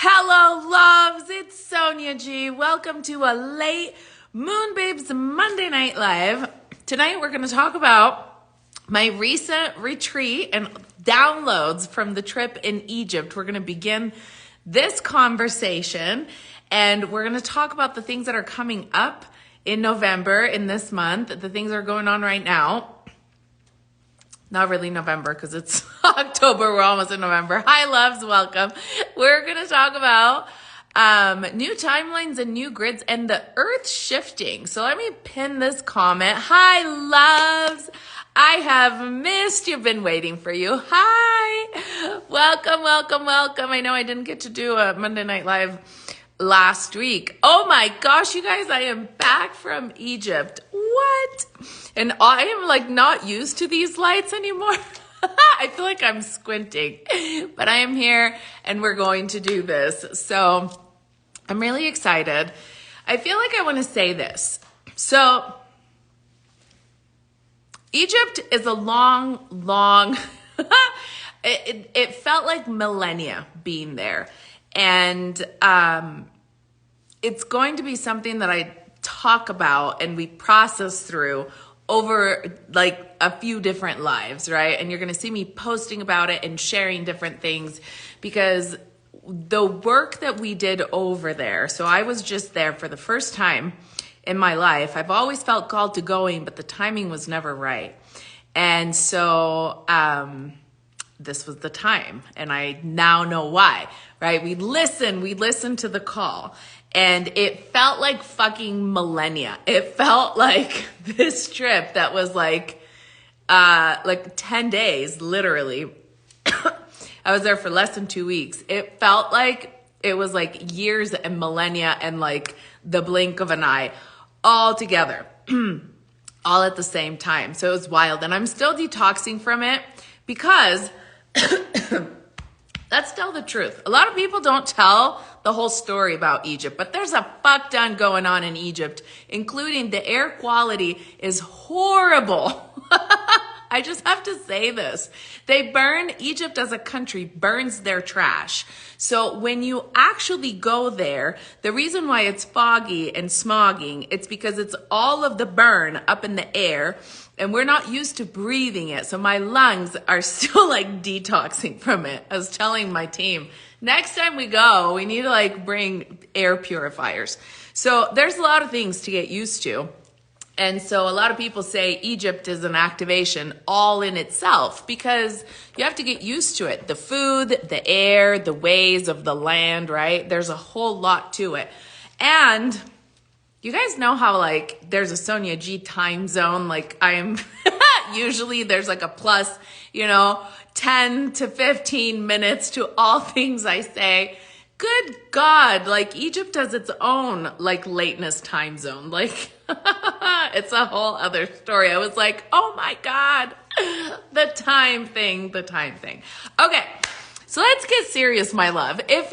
Hello, loves. It's Sonia G. Welcome to a late Moon Babes Monday Night Live. Tonight, we're going to talk about my recent retreat and downloads from the trip in Egypt. We're going to begin this conversation, and we're going to talk about the things that are coming up in November, in this month, the things that are going on right now. Not really November because it's October. We're almost in November. Hi, loves. Welcome. We're going to talk about new timelines and new grids and the earth shifting. So let me pin this comment. Hi, loves. I have missed. You've been waiting for you. Hi. Welcome, welcome, welcome. I know I didn't get to do a Monday Night Live last week. Oh my gosh, you guys, I am back from Egypt. What? And I am like not used to these lights anymore. I feel like I'm squinting, but I am here and we're going to do this. So I'm really excited. I feel like I want to say this. So Egypt is a long, it felt like millennia being there. And it's going to be something that I talk about and we process through over like a few different lives, right? And you're going to see me posting about it and sharing different things because the work that we did over there. So I was just there for the first time in my life. I've always felt called to going, but the timing was never right. And so this was the time, and I now know why, right? We listened to the call, and it felt like fucking millennia. It felt like this trip that was like 10 days, literally. I was there for less than 2 weeks. It felt like it was like years and millennia and like the blink of an eye all together, all at the same time. So it was wild, and I'm still detoxing from it because let's tell the truth. A lot of people don't tell the whole story about Egypt, but there's a fuck ton going on in Egypt, including the air quality is horrible. I just have to say this. Egypt as a country burns their trash. So when you actually go there, the reason why it's foggy and smogging, it's because it's all of the burn up in the air and we're not used to breathing it. So my lungs are still like detoxing from it. I was telling my team, next time we go, we need to like bring air purifiers. So there's a lot of things to get used to. And so a lot of people say Egypt is an activation all in itself because you have to get used to it. The food, the air, the ways of the land, right? There's a whole lot to it. And you guys know how like there's a Sonia G time zone. Like I am usually there's like a plus, 10 to 15 minutes to all things I say. Good God, like Egypt has its own like lateness time zone. Like it's a whole other story. I was like, oh my God, the time thing. Okay, so let's get serious, my love. If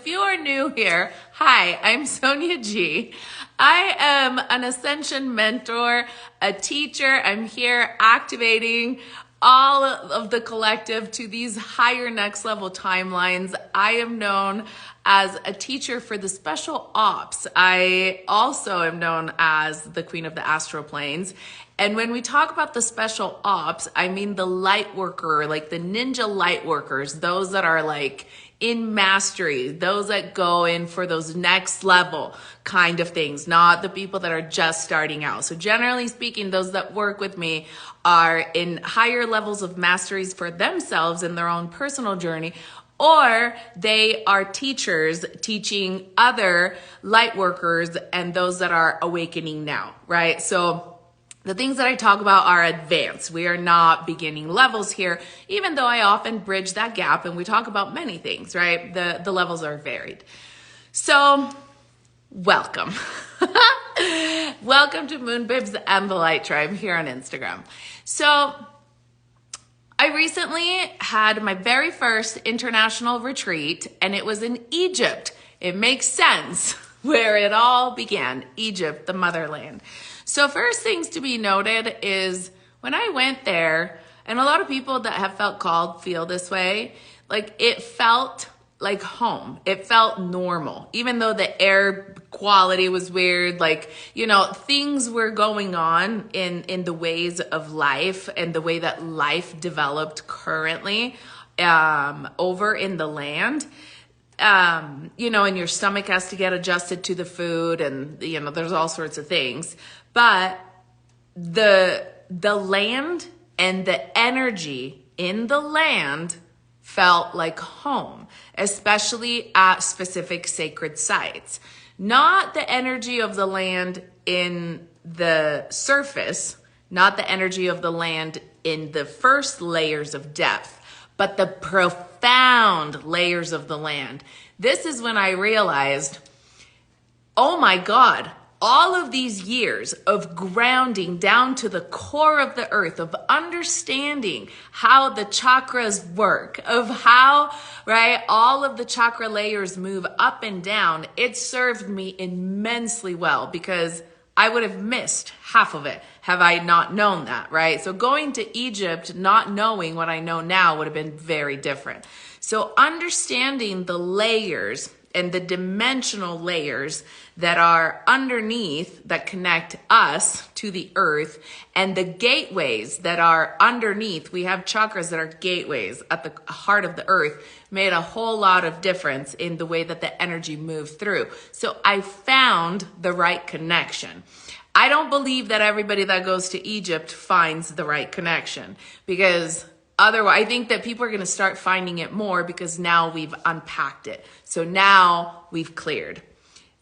you are new here, hi, I'm Sonia G. I am an ascension mentor, a teacher. I'm here activating all of the collective to these higher next level timelines. I am known as a teacher for the special ops. I also am known as the queen of the astral planes. And when we talk about the special ops, I mean the light worker, like the ninja light workers, those that are like in mastery, those that go in for those next level kind of things, not the people that are just starting out. So generally speaking, those that work with me are in higher levels of masteries for themselves in their own personal journey, or they are teachers teaching other light workers and those that are awakening now, right? So the things that I talk about are advanced. We are not beginning levels here, even though I often bridge that gap and we talk about many things, right? The levels are varied. So welcome. Welcome to Moon Babes and the Light Tribe here on Instagram. So I recently had my very first international retreat and it was in Egypt. It makes sense where it all began, Egypt, the motherland. So first things to be noted is when I went there, and a lot of people that have felt called feel this way, like it felt like home. It felt normal, even though the air quality was weird. Like, things were going on in the ways of life and the way that life developed currently, over in the land. And your stomach has to get adjusted to the food, and, there's all sorts of things. But the land and the energy in the land felt like home, especially at specific sacred sites. Not the energy of the land in the surface, not the energy of the land in the first layers of depth, but the profound layers of the land. This is when I realized, oh my God, all of these years of grounding down to the core of the earth, of understanding how the chakras work, of how, right, all of the chakra layers move up and down, it served me immensely well, because I would have missed half of it have I not known that, right? So going to Egypt, not knowing what I know now, would have been very different. So understanding the layers and the dimensional layers that are underneath, that connect us to the earth, and the gateways that are underneath. We have chakras that are gateways at the heart of the earth, made a whole lot of difference in the way that the energy moved through. So I found the right connection. I don't believe that everybody that goes to Egypt finds the right connection, because otherwise, I think that people are going to start finding it more, because now we've unpacked it. So now we've cleared.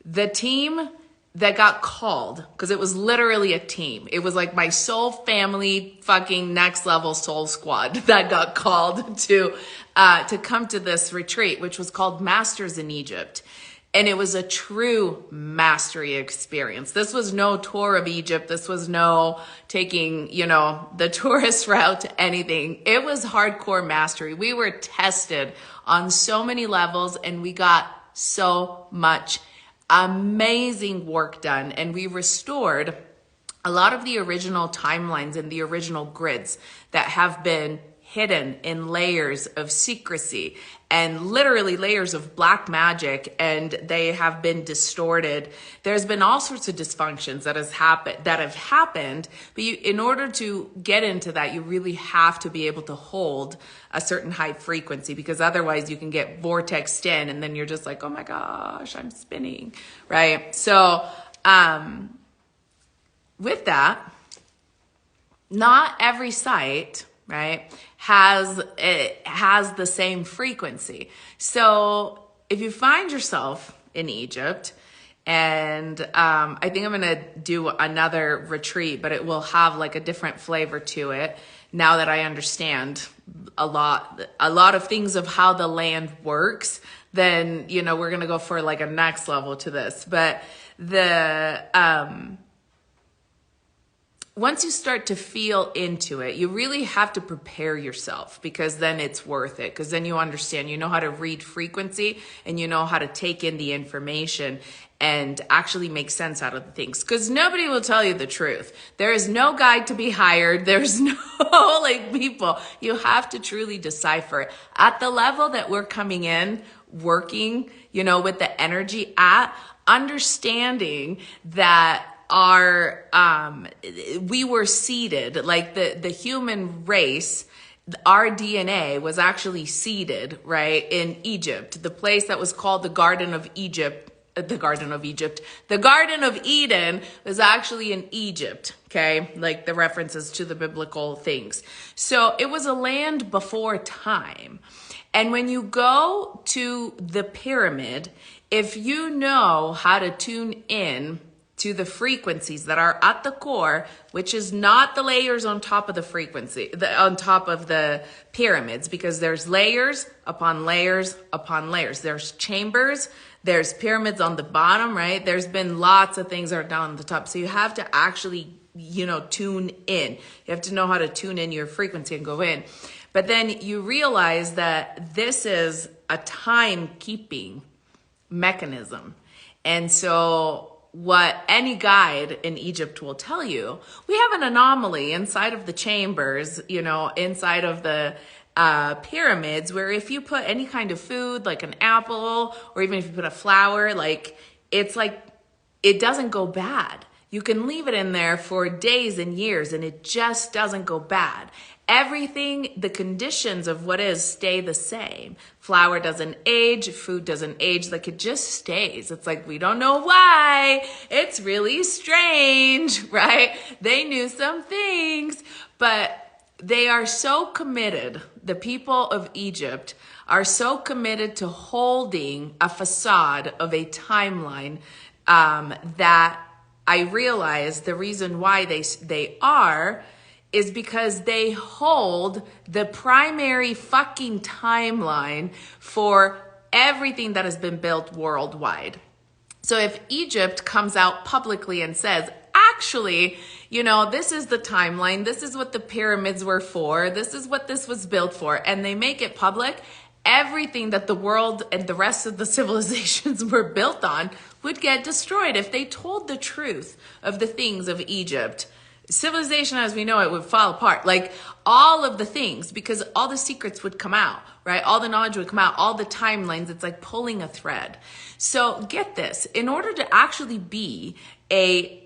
The team that got called, because it was literally a team. It was like my soul family, fucking next level soul squad that got called to come to this retreat, which was called Masters in Egypt. And it was a true mastery experience. This was no tour of Egypt. This was no taking, the tourist route to anything. It was hardcore mastery. We were tested on so many levels, and we got so much amazing work done. And we restored a lot of the original timelines and the original grids that have been hidden in layers of secrecy and literally layers of black magic, and they have been distorted. There's been all sorts of dysfunctions that have happened, but in order to get into that, you really have to be able to hold a certain high frequency, because otherwise you can get vortexed in, and then you're just like, oh my gosh, I'm spinning, right? So with that, not every site, right, has the same frequency. So if you find yourself in Egypt, and I think I'm gonna do another retreat, but it will have like a different flavor to it now that I understand a lot of things of how the land works. Then we're gonna go for like a next level to this. But once you start to feel into it, you really have to prepare yourself, because then it's worth it. Because then you understand, you know how to read frequency, and you know how to take in the information and actually make sense out of the things. Because nobody will tell you the truth. There is no guide to be hired. There's no people. You have to truly decipher it. At the level that we're coming in, working, with the energy at, understanding that we were seeded, like the human race, our DNA was actually seeded, right, in Egypt, the place that was called the Garden of Egypt. The Garden of Eden was actually in Egypt, okay? Like the references to the biblical things. So it was a land before time. And when you go to the pyramid, if you know how to tune in to the frequencies that are at the core, which is not the layers on top of the frequency, on top of the pyramids, because there's layers upon layers upon layers. There's chambers, there's pyramids on the bottom, right? There's been lots of things that are down on the top. So you have to actually, tune in. You have to know how to tune in your frequency and go in. But then you realize that this is a timekeeping mechanism. And so what any guide in Egypt will tell you, we have an anomaly inside of the chambers, inside of the pyramids, where if you put any kind of food, like an apple, or even if you put a flower, like it's like it doesn't go bad. You can leave it in there for days and years and it just doesn't go bad. Everything, the conditions of what is stay the same. Flour doesn't age, food doesn't age, like it just stays. It's like, we don't know why. It's really strange, right? They knew some things, but they are so committed. The people of Egypt are so committed to holding a facade of a timeline that I realize the reason why they are is because they hold the primary fucking timeline for everything that has been built worldwide. So if Egypt comes out publicly and says, actually, you know, this is the timeline, this is what the pyramids were for, this is what this was built for, and they make it public, everything that the world and the rest of the civilizations were built on would get destroyed. If they told the truth of the things of Egypt, civilization as we know it would fall apart. Like all of the things, because all the secrets would come out, right? All the knowledge would come out, all the timelines. It's like pulling a thread. So get this, in order to actually be a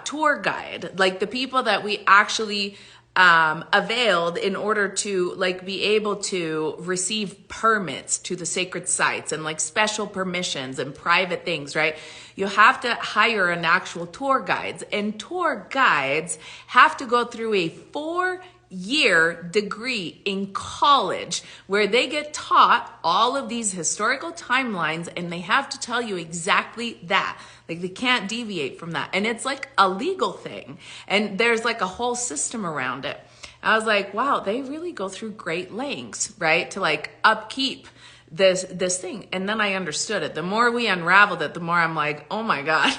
tour guide, like the people that we actually availed in order to like be able to receive permits to the sacred sites and like special permissions and private things, right? You have to hire an actual tour guides, and tour guides have to go through a 4-year degree in college where they get taught all of these historical timelines, and they have to tell you exactly that. Like they can't deviate from that. And it's like a legal thing. And there's like a whole system around it. I was like, wow, they really go through great lengths, right? To like upkeep this thing. And then I understood it. The more we unraveled it, the more I'm like, oh my God,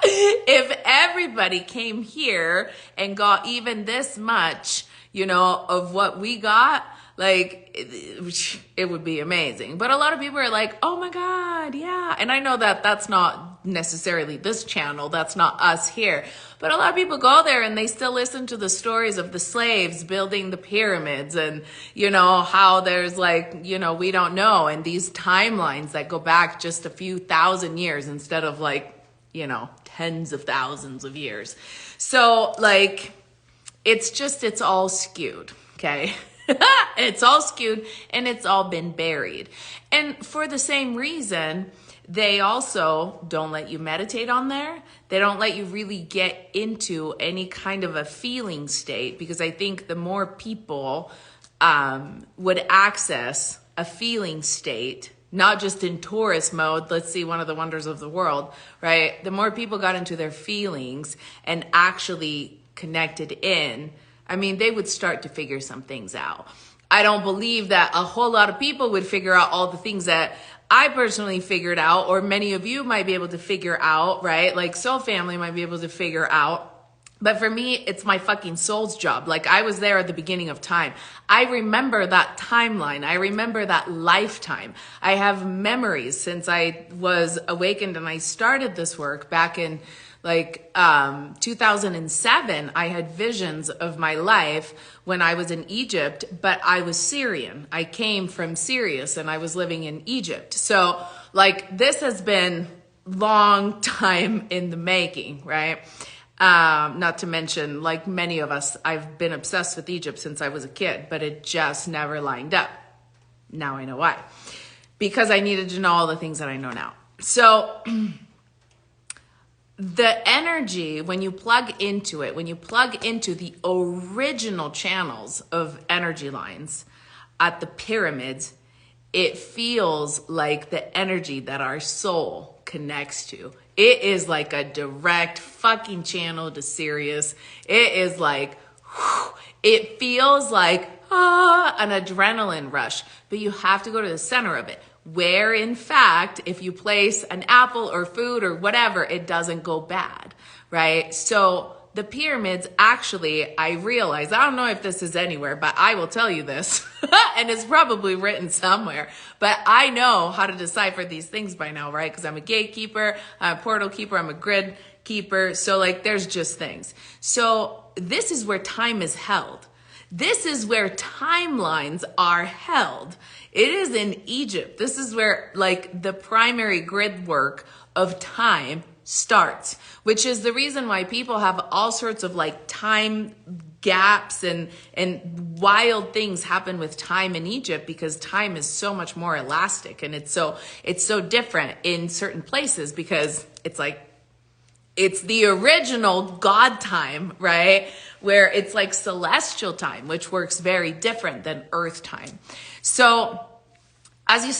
if everybody came here and got even this much, you know, of what we got, like it would be amazing. But a lot of people are like, oh my God, yeah. And I know that that's not necessarily this channel. That's not us here. But a lot of people go there and they still listen to the stories of the slaves building the pyramids and, you know, how there's like, you know, we don't know. And these timelines that go back just a few thousand years instead of like, you know, tens of thousands of years. So like, it's all skewed. Okay. It's all skewed and it's all been buried. And for the same reason, they also don't let you meditate on there. They don't let you really get into any kind of a feeling state, because I think the more people would access a feeling state, not just in tourist mode, let's see one of the wonders of the world, right? The more people got into their feelings and actually connected in, I mean, they would start to figure some things out. I don't believe that a whole lot of people would figure out all the things that I personally figured out, or many of you might be able to figure out, right? Like Soul Family might be able to figure out. But for me, it's my fucking soul's job. Like I was there at the beginning of time. I remember that timeline. I remember that lifetime. I have memories since I was awakened and I started this work back in like 2007. I had visions of my life when I was in Egypt, but I was Syrian. I came from Syria and I was living in Egypt. So like this has been long time in the making, right? Not to mention, like many of us, I've been obsessed with Egypt since I was a kid, but it just never lined up. Now I know why. Because I needed to know all the things that I know now. So the energy, when you plug into it, when you plug into the original channels of energy lines at the pyramids, it feels like the energy that our soul connects to. It is like a direct fucking channel to Sirius. It is like, whew, it feels like an adrenaline rush, but you have to go to the center of it, where in fact, if you place an apple or food or whatever, it doesn't go bad, right? So the pyramids, actually, I realize, I don't know if this is anywhere, but I will tell you this, and it's probably written somewhere, but I know how to decipher these things by now, right? Because I'm a gatekeeper, I'm a portal keeper, I'm a grid keeper, so like there's just things. So this is where time is held. This is where timelines are held. It is in Egypt. This is where like the primary grid work of time starts, which is the reason why people have all sorts of like time gaps and wild things happen with time in Egypt, because time is so much more elastic, and it's so different in certain places, because it's like it's the original God time, right? Where it's like celestial time, which works very different than earth time. So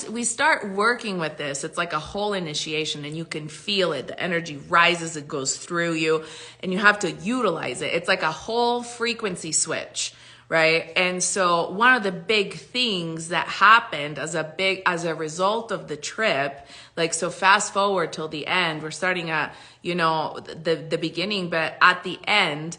we start working with this, it's like a whole initiation, and you can feel it. The energy rises, it goes through you, and you have to utilize it. It's like a whole frequency switch, right? And so one of the big things that happened as a result of the trip, like, so fast forward till the end, we're starting at, the beginning, but at the end,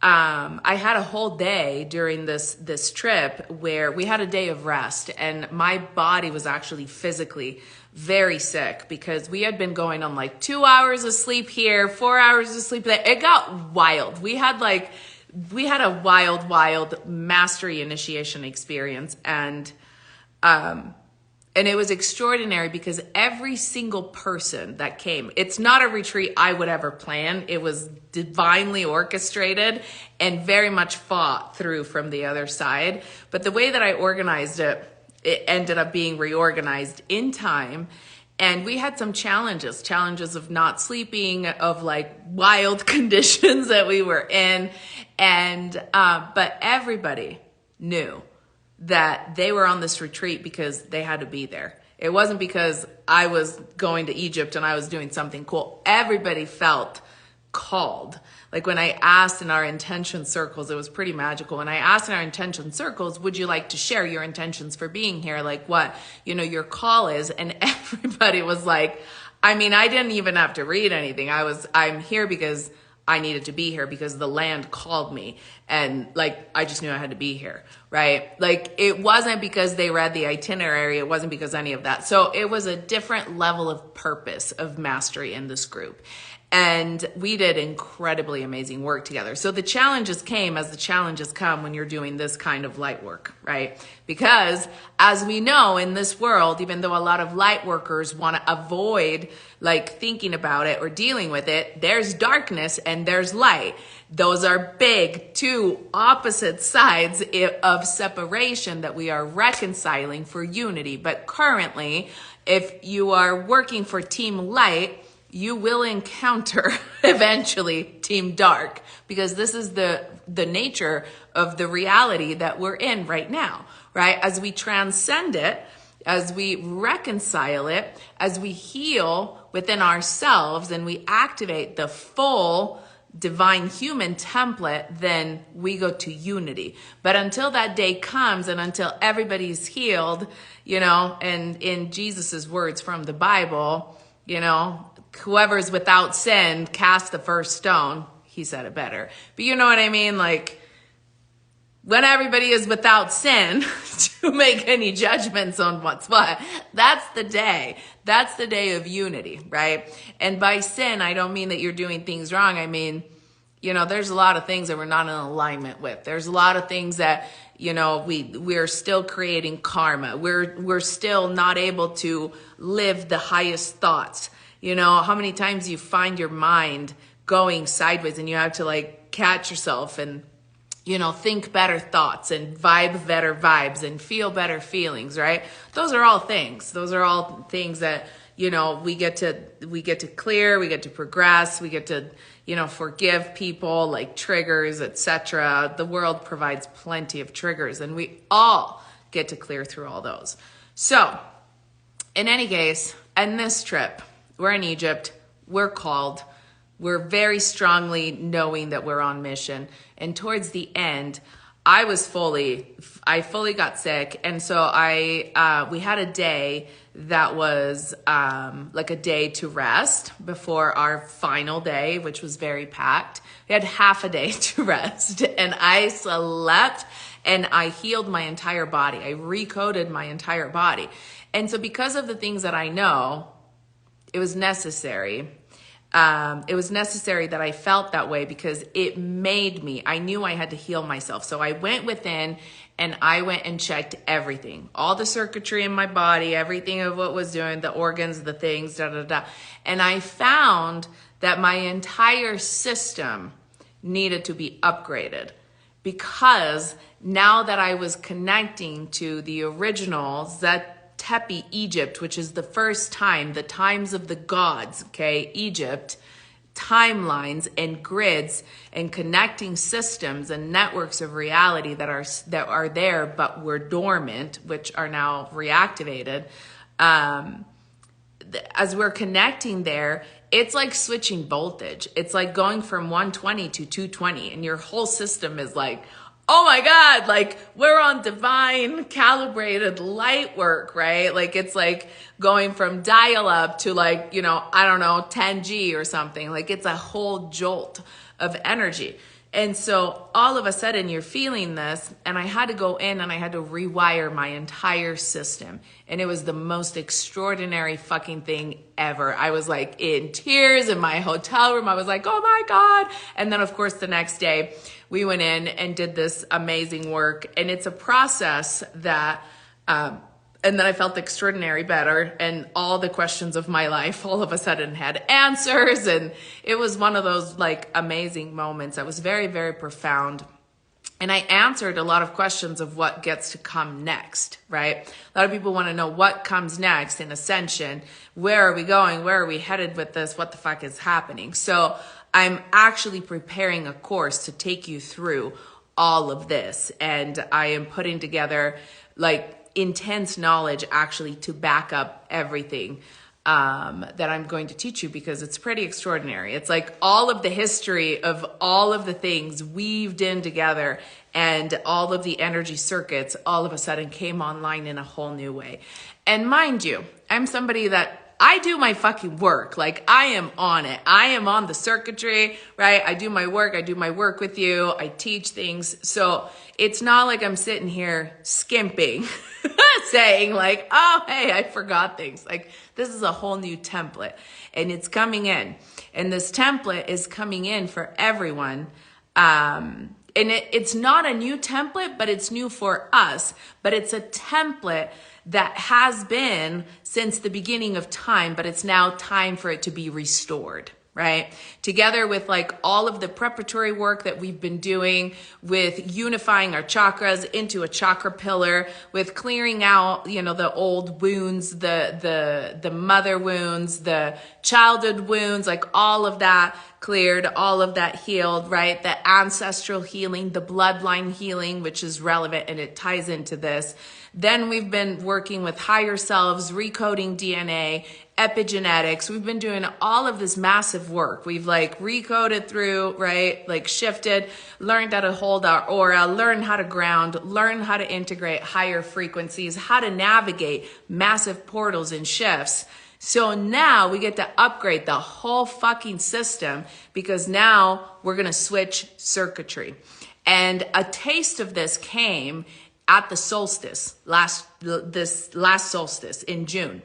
I had a whole day during this trip where we had a day of rest, and my body was actually physically very sick, because we had been going on like 2 hours of sleep here, 4 hours of sleep there. It got wild. We had a wild mastery initiation experience, and it was extraordinary, because every single person that came, it's not a retreat I would ever plan. It was divinely orchestrated and very much fought through from the other side. But the way that I organized it, it ended up being reorganized in time. And we had some challenges of not sleeping, of like wild conditions that we were in. But everybody knew that they were on this retreat because they had to be there. It wasn't because I was going to Egypt and I was doing something cool. Everybody felt called. Like when I asked in our intention circles, it was pretty magical. When I asked in our intention circles, would you like to share your intentions for being here? Like what, your call is. And everybody was like, I didn't even have to read anything. I'm here because I needed to be here, because the land called me, and like I just knew I had to be here, right? Like it wasn't because they read the itinerary, it wasn't because any of that. So it was a different level of purpose of mastery in this group. And we did incredibly amazing work together. So the challenges came as the challenges come when you're doing this kind of light work, right? Because as we know in this world, even though a lot of light workers want to avoid like thinking about it or dealing with it, there's darkness and there's light. Those are big two opposite sides of separation that we are reconciling for unity. But currently, if you are working for Team Light, you will encounter eventually Team Dark, because this is the nature of the reality that we're in right now, right? As we transcend it, as we reconcile it, as we heal within ourselves and we activate the full divine human template, then we go to unity. But until that day comes, and until everybody's healed, and in Jesus's words from the Bible, whoever's without sin, cast the first stone. He said it better. But you know what I mean? Like, when everybody is without sin to make any judgments on what's what, that's the day. That's the day of unity, right? And by sin, I don't mean that you're doing things wrong. I mean, there's a lot of things that we're not in alignment with. There's a lot of things that, we're still creating karma. We're still not able to live the highest thoughts. How many times you find your mind going sideways and you have to like catch yourself and, think better thoughts and vibe better vibes and feel better feelings, right? Those are all things. Those are all things that, we get to clear, we get to progress, we get to, forgive people, like triggers, etc. The world provides plenty of triggers, and we all get to clear through all those. So in any case, in this trip, we're in Egypt, we're called, we're very strongly knowing that we're on mission. And towards the end, I fully got sick. And so we had a day that was like a day to rest before our final day, which was very packed. We had half a day to rest, and I slept and I healed my entire body. I recoded my entire body. And so because of the things that I know, it was necessary. It was necessary that I felt that way because it made me, I knew I had to heal myself. So I went within and I went and checked everything, all the circuitry in my body, everything of what was doing, the organs, the things, da, da, da. And I found that my entire system needed to be upgraded because now that I was connecting to the original Zep Tepi Egypt, which is the first time, the times of the gods, okay, Egypt, timelines and grids and connecting systems and networks of reality that are there but were dormant, which are now reactivated. As we're connecting there, it's like switching voltage. It's like going from 120 to 220 and your whole system is like, oh my God, like we're on divine calibrated light work, right? Like it's like going from dial up to like, I don't know, 10G or something. Like it's a whole jolt of energy. And so all of a sudden you're feeling this, and I had to go in and I had to rewire my entire system. And it was the most extraordinary fucking thing ever. I was like in tears in my hotel room. I was like, oh my God. And then of course the next day we went in and did this amazing work. And it's a process that, and then I felt extraordinary better, and all the questions of my life all of a sudden had answers. And it was one of those like amazing moments that was very, very profound. And I answered a lot of questions of what gets to come next, right? A lot of people want to know what comes next in Ascension. Where are we going? Where are we headed with this? What the fuck is happening? So I'm actually preparing a course to take you through all of this. And I am putting together like intense knowledge actually to back up everything that I'm going to teach you, because it's pretty extraordinary. It's like all of the history of all of the things weaved in together, and all of the energy circuits all of a sudden came online in a whole new way. And mind you, I'm somebody that I do my fucking work. Like I am on it. I am on the circuitry, right? I do my work with you. I teach things. So it's not like I'm sitting here skimping, saying like, oh, hey, I forgot things. Like this is a whole new template, and it's coming in. And this template is coming in for everyone. And it's not a new template, but it's new for us. But it's a template that has been since the beginning of time, but it's now time for it to be restored, right? Together with like all of the preparatory work that we've been doing with unifying our chakras into a chakra pillar, with clearing out, the old wounds, the mother wounds, the childhood wounds, like all of that cleared, all of that healed, right? The ancestral healing, the bloodline healing, which is relevant and it ties into this. Then we've been working with higher selves, recoding DNA, epigenetics. We've been doing all of this massive work. We've like recoded through, right? Like shifted, learned how to hold our aura, learned how to ground, learned how to integrate higher frequencies, how to navigate massive portals and shifts. So now we get to upgrade the whole fucking system, because now we're going to switch circuitry. And a taste of this came at the solstice, this last solstice in June.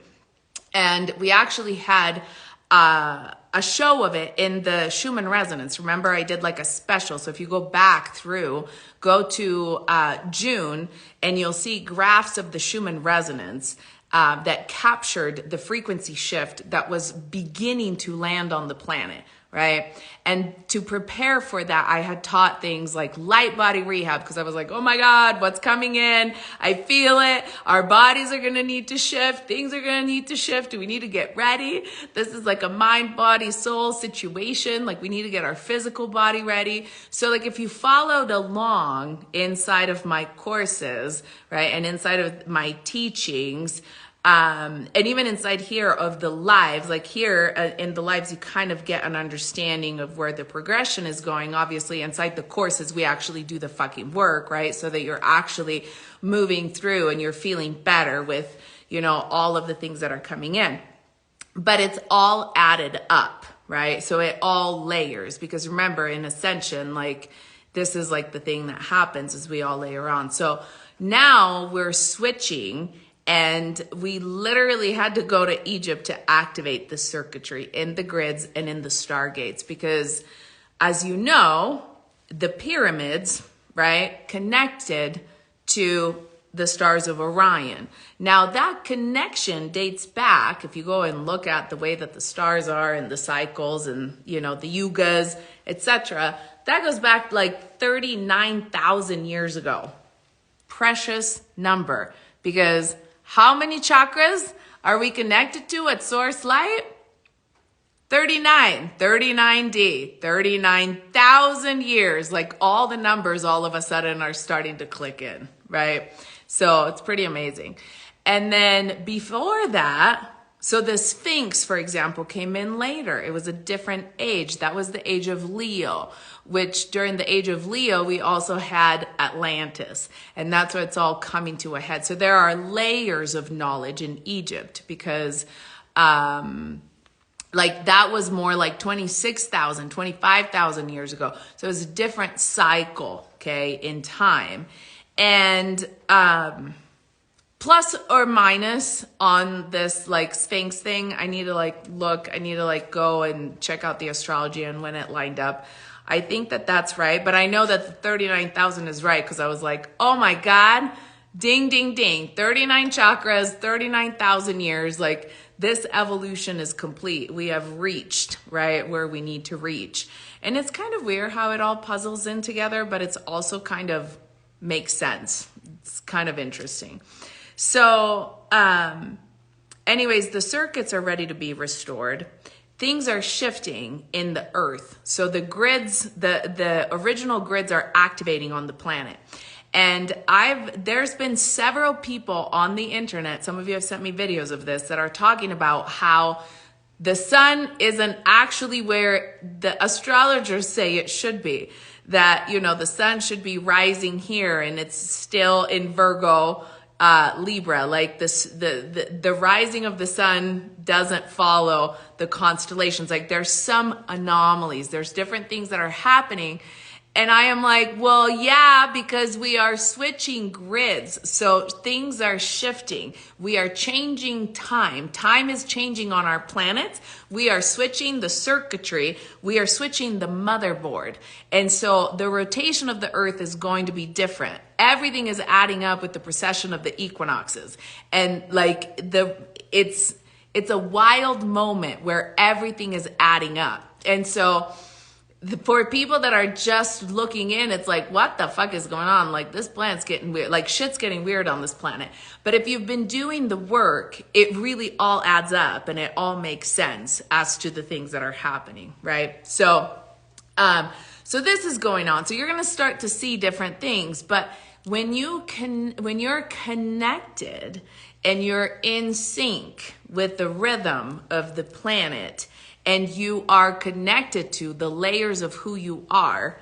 And we actually had a show of it in the Schumann resonance. Remember, I did like a special. So if you go back through, go to June, and you'll see graphs of the Schumann resonance that captured the frequency shift that was beginning to land on the planet, right? And to prepare for that, I had taught things like light body rehab, because I was like, oh my God, what's coming in? I feel it. Our bodies are going to need to shift. Things are going to need to shift. Do we need to get ready? This is like a mind, body, soul situation. Like we need to get our physical body ready. So like if you followed along inside of my courses, right, and inside of my teachings, and even inside here of the lives, like here in the lives, you kind of get an understanding of where the progression is going. Obviously, inside the courses, we actually do the fucking work, right? So that you're actually moving through and you're feeling better with, all of the things that are coming in. But it's all added up, right? So it all layers, because remember in Ascension, like this is like the thing that happens as we all layer on. So now we're switching. And we literally had to go to Egypt to activate the circuitry in the grids and in the stargates because, as you know, the pyramids, right, connected to the stars of Orion. Now that connection dates back, if you go and look at the way that the stars are and the cycles and, you know, the yugas, etc., that goes back like 39,000 years ago. Precious number, because how many chakras are we connected to at source light? 39D, 39,000 years. Like all the numbers all of a sudden are starting to click in, right? So it's pretty amazing. And then before that, so the Sphinx, for example, came in later. It was a different age. That was the age of Leo, which during the age of Leo, we also had Atlantis. And that's where it's all coming to a head. So there are layers of knowledge in Egypt because like that was more like 26,000, 25,000 years ago. So it was a different cycle, okay, in time. And plus or minus on this like Sphinx thing, I need to like look, I need to like go and check out the astrology and when it lined up. I think that that's right, but I know that the 39,000 is right because I was like, oh my God, ding, ding, ding, 39 chakras, 39,000 years, like this evolution is complete. We have reached, right, where we need to reach. And it's kind of weird how it all puzzles in together, but it's also kind of makes sense. It's kind of interesting. So anyways, the circuits are ready to be restored. Things are shifting in the earth. So the grids, the original grids are activating on the planet. And there's been several people on the internet, some of you have sent me videos of this, that are talking about how the sun isn't actually where the astrologers say it should be. That, you know, the sun should be rising here and it's still in Virgo, Libra. Like this, the rising of the sun doesn't follow the constellations. Like there's some anomalies. There's different things that are happening. And I am like, well, yeah, because we are switching grids. So things are shifting. We are changing time. Time is changing on our planet. We are switching the circuitry. We are switching the motherboard. And so the rotation of the earth is going to be different. Everything is adding up with the precession of the equinoxes. And like it's a wild moment where everything is adding up. And so for people that are just looking in, it's like, what the fuck is going on? Like this planet's getting weird, like shit's getting weird on this planet. But if you've been doing the work, it really all adds up and it all makes sense as to the things that are happening, right? So this is going on. So you're going to start to see different things, but when you're connected and you're in sync with the rhythm of the planet, and you are connected to the layers of who you are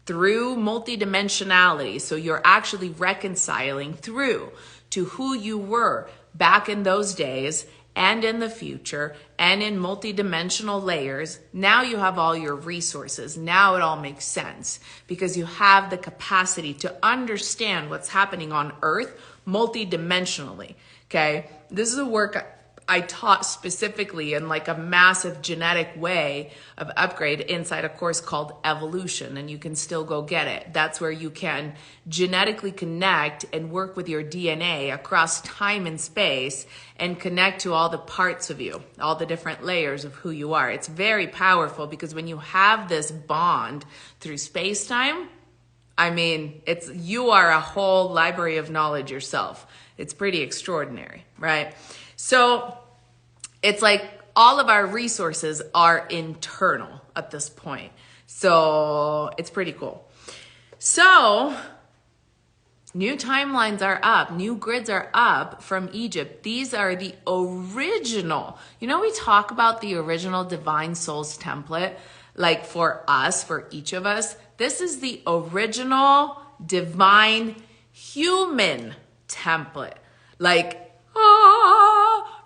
through multidimensionality. So you're actually reconciling through to who you were back in those days and in the future and in multidimensional layers. Now you have all your resources. Now it all makes sense because you have the capacity to understand what's happening on Earth multidimensionally. Okay. This is a work I taught specifically in like a massive genetic way of upgrade inside a course called Evolution, and you can still go get it. That's where you can genetically connect and work with your DNA across time and space and connect to all the parts of you, all the different layers of who you are. It's very powerful because when you have this bond through space-time, I mean, you are a whole library of knowledge yourself. It's pretty extraordinary, right? So it's like all of our resources are internal at this point. So it's pretty cool. So new timelines are up. New grids are up from Egypt. These are the original. You know, we talk about the original Divine Souls template, like for us, for each of us. This is the original divine human template. Like,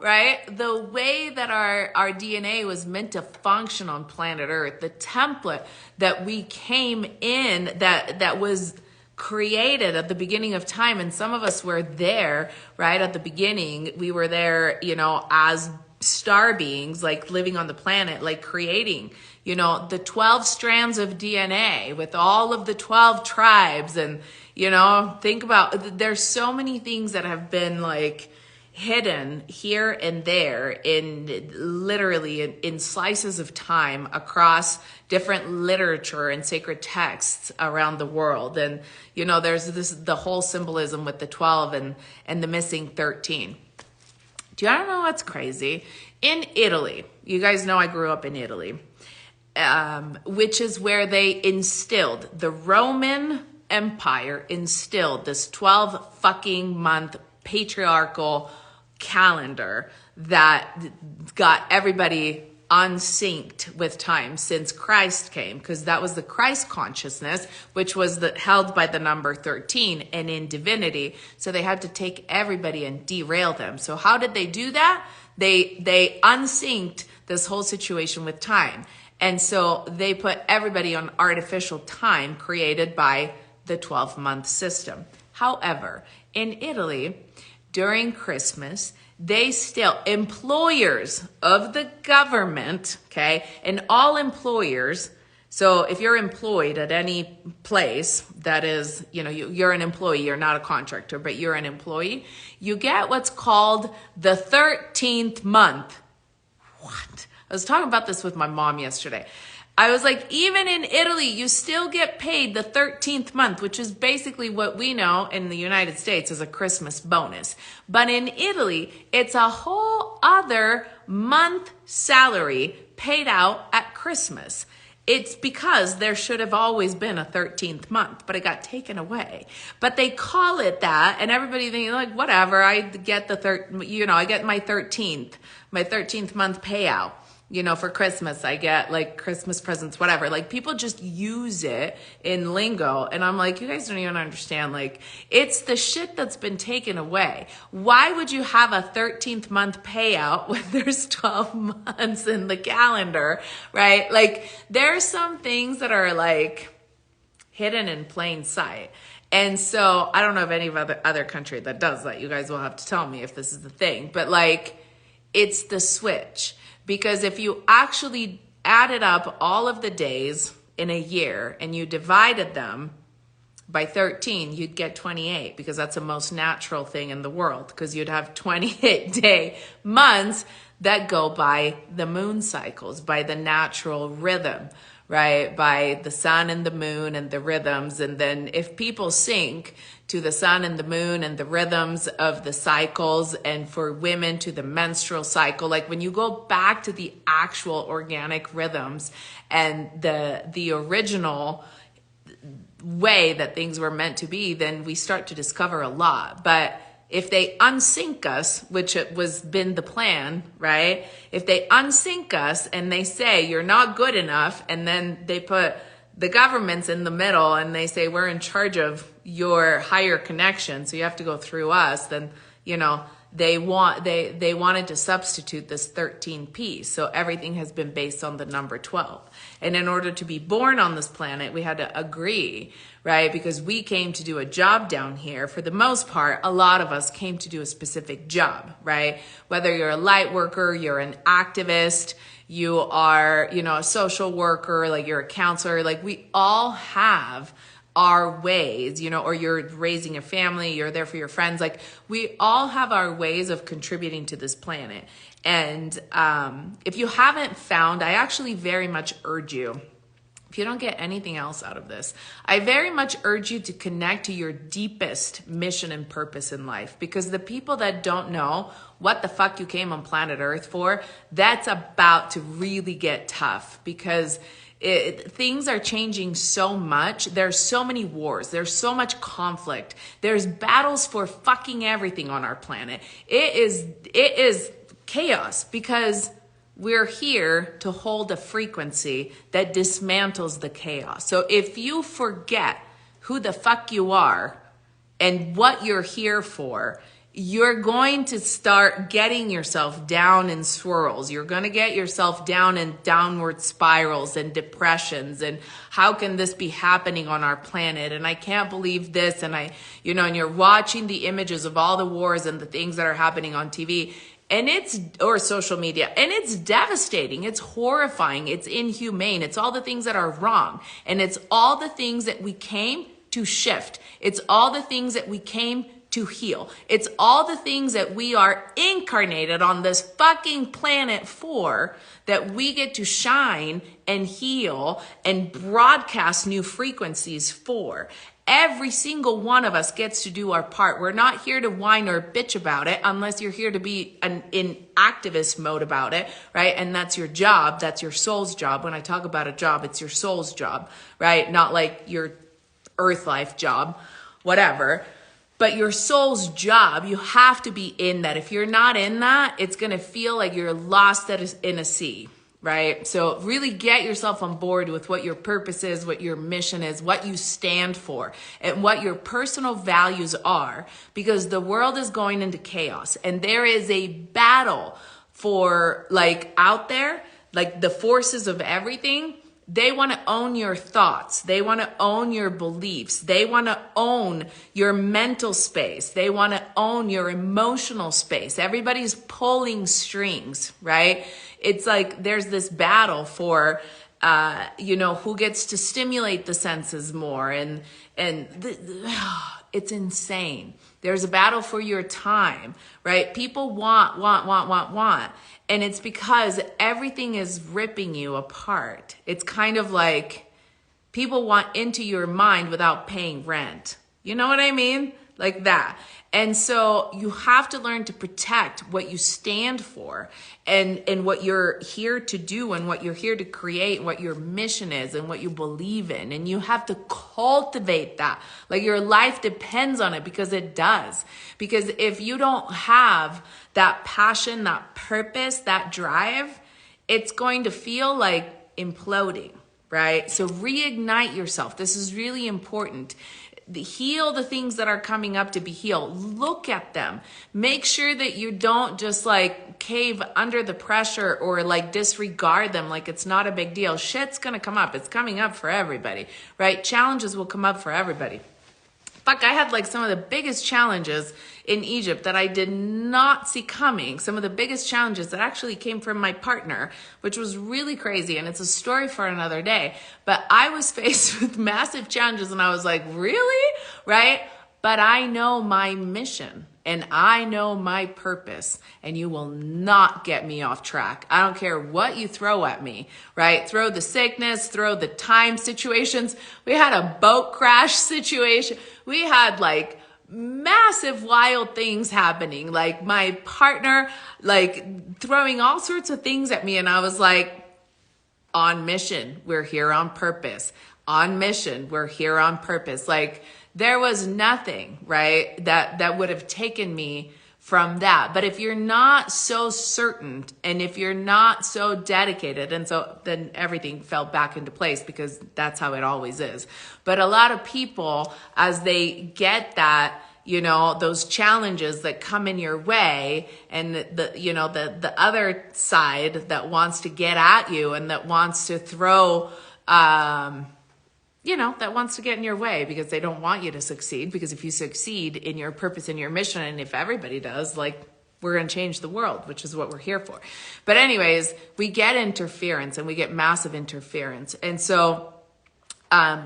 right? The way that our DNA was meant to function on planet Earth, the template that we came in, that was created at the beginning of time. And some of us were there, right? At the beginning, we were there, as star beings, like living on the planet, like creating, the 12 strands of DNA with all of the 12 tribes. And, think about, there's so many things that have been like hidden here and there in literally in slices of time across different literature and sacred texts around the world. And, there's the whole symbolism with the 12 and the missing 13. Do you want to know what's crazy? In Italy, you guys know I grew up in Italy, which is where they instilled, the Roman Empire instilled this 12 fucking month patriarchal calendar that got everybody unsynced with time since Christ came, because that was the Christ consciousness, which was held by the number 13 and in divinity. So they had to take everybody and derail them. So how did they do that? They unsynced this whole situation with time. And so they put everybody on artificial time created by the 12-month system. However, in Italy, during Christmas, employers of the government, okay, and all employers, so if you're employed at any place that is, you're an employee, you're not a contractor, but you're an employee, you get what's called the 13th month. What? I was talking about this with my mom yesterday. I was like, even in Italy, you still get paid the 13th month, which is basically what we know in the United States as a Christmas bonus. But in Italy, it's a whole other month salary paid out at Christmas. It's because there should have always been a 13th month, but it got taken away. But they call it that, and everybody thinking like, whatever, I get I get my 13th month payout. For Christmas, I get like Christmas presents, whatever. Like people just use it in lingo. And I'm like, you guys don't even understand. Like it's the shit that's been taken away. Why would you have a 13th month payout when there's 12 months in the calendar, right? Like there's some things that are like hidden in plain sight. And so I don't know of any other country that does that. You guys will have to tell me if this is the thing, but like it's the switch. Because if you actually added up all of the days in a year and you divided them by 13, you'd get 28, because that's the most natural thing in the world, because you'd have 28-day months that go by the moon cycles, by the natural rhythm, right? By the sun and the moon and the rhythms. And then if people sync to the sun and the moon and the rhythms of the cycles, and for women to the menstrual cycle, like when you go back to the actual organic rhythms and the original way that things were meant to be, then we start to discover a lot. But if they unsync us, which it was been the plan, right? If they unsync us and they say you're not good enough, and then they put the governments in the middle and they say we're in charge of your higher connection, so you have to go through us, then they wanted to substitute this 13 piece. So everything has been based on the number 12. And in order to be born on this planet, we had to agree, right? Because we came to do a job down here. For the most part, a lot of us came to do a specific job, right? Whether you're a light worker, you're an activist, you are, a social worker, like you're a counselor, like we all have our ways, or you're raising a family, you're there for your friends. Like we all have our ways of contributing to this planet. And if you haven't found, I actually very much urge you, if you don't get anything else out of this, I very much urge you to connect to your deepest mission and purpose in life. Because the people that don't know what the fuck you came on planet Earth for, that's about to really get tough, because things are changing so much. There's so many wars. There's so much conflict. There's battles for fucking everything on our planet. It is chaos, because we're here to hold a frequency that dismantles the chaos. So if you forget who the fuck you are and what you're here for, you're going to start getting yourself down in swirls. You're going to get yourself down in downward spirals and depressions. And how can this be happening on our planet? And I can't believe this. And and you're watching the images of all the wars and the things that are happening on TV or social media, and it's devastating. It's horrifying. It's inhumane. It's all the things that are wrong. And it's all the things that we came to shift. It's all the things that we came to heal. It's all the things that we are incarnated on this fucking planet for, that we get to shine and heal and broadcast new frequencies for. Every single one of us gets to do our part. We're not here to whine or bitch about it unless you're here to be in activist mode about it, right? And that's your job. That's your soul's job. When I talk about a job, it's your soul's job, right? Not like your earth life job, whatever. But your soul's job, you have to be in that. If you're not in that, it's going to feel like you're lost in a sea, right? So really get yourself on board with what your purpose is, what your mission is, what you stand for, and what your personal values are, because the world is going into chaos. And there is a battle for, out there, the forces of everything. They want to own your thoughts. They want to own your beliefs. They want to own your mental space. They want to own your emotional space. Everybody's pulling strings, right? It's like there's this battle for, who gets to stimulate the senses more. And it's insane. There's a battle for your time, right? People want. And it's because everything is ripping you apart. It's kind of like people want into your mind without paying rent. You know what I mean? Like that. And so you have to learn to protect what you stand for and what you're here to do and what you're here to create, what your mission is and what you believe in. And you have to cultivate that. Like your life depends on it, because it does. Because if you don't have that passion, that purpose, that drive, it's going to feel like imploding, right? So reignite yourself. This is really important. Heal the things that are coming up to be healed. Look at them. Make sure that you don't just cave under the pressure or disregard them like it's not a big deal. Shit's gonna come up. It's coming up for everybody, right? Challenges will come up for everybody. Fuck, I had some of the biggest challenges in Egypt that I did not see coming. Some of the biggest challenges that actually came from my partner, which was really crazy. And it's a story for another day. But I was faced with massive challenges and I was like, really? Right? But I know my mission and I know my purpose, and you will not get me off track. I don't care what you throw at me, right? Throw the sickness, throw the time situations. We had a boat crash situation. We had massive wild things happening. My partner, throwing all sorts of things at me. And I was on mission. We're here on purpose. On mission. We're here on purpose. There was nothing, right, that would have taken me from that. But if you're not so certain and if you're not so dedicated, and so then everything fell back into place, because that's how it always is. But a lot of people, as they get that, those challenges that come in your way, and the other side that wants to get at you and that wants to throw, that wants to get in your way because they don't want you to succeed. Because if you succeed in your purpose and your mission, and if everybody does, we're going to change the world, which is what we're here for. But anyways, we get interference, and we get massive interference. And so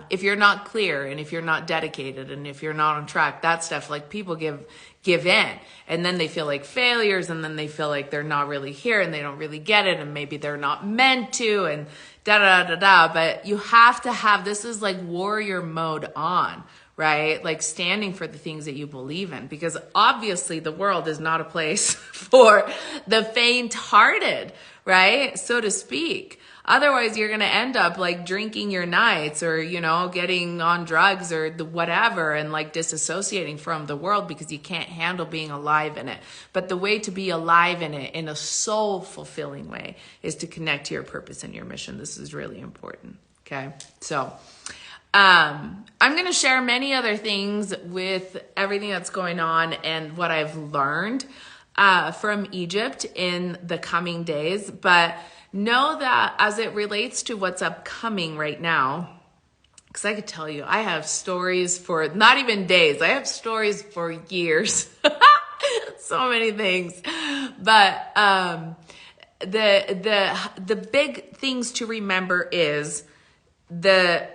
if you're not clear, and if you're not dedicated, and if you're not on track, that stuff, people give in, and then they feel like failures, and then they feel like they're not really here, and they don't really get it, and maybe they're not meant to, and da. But you have to have, this is warrior mode on, right? Standing for the things that you believe in, because obviously the world is not a place for the faint-hearted, right? So to speak. Otherwise, you're going to end up drinking your nights, or, getting on drugs or the whatever, and disassociating from the world because you can't handle being alive in it. But the way to be alive in it in a soul fulfilling way is to connect to your purpose and your mission. This is really important. Okay. So, I'm going to share many other things with everything that's going on and what I've learned from Egypt in the coming days. But know that as it relates to what's upcoming right now, because I could tell you, I have stories for not even days. I have stories for years. So many things. But the big things to remember is the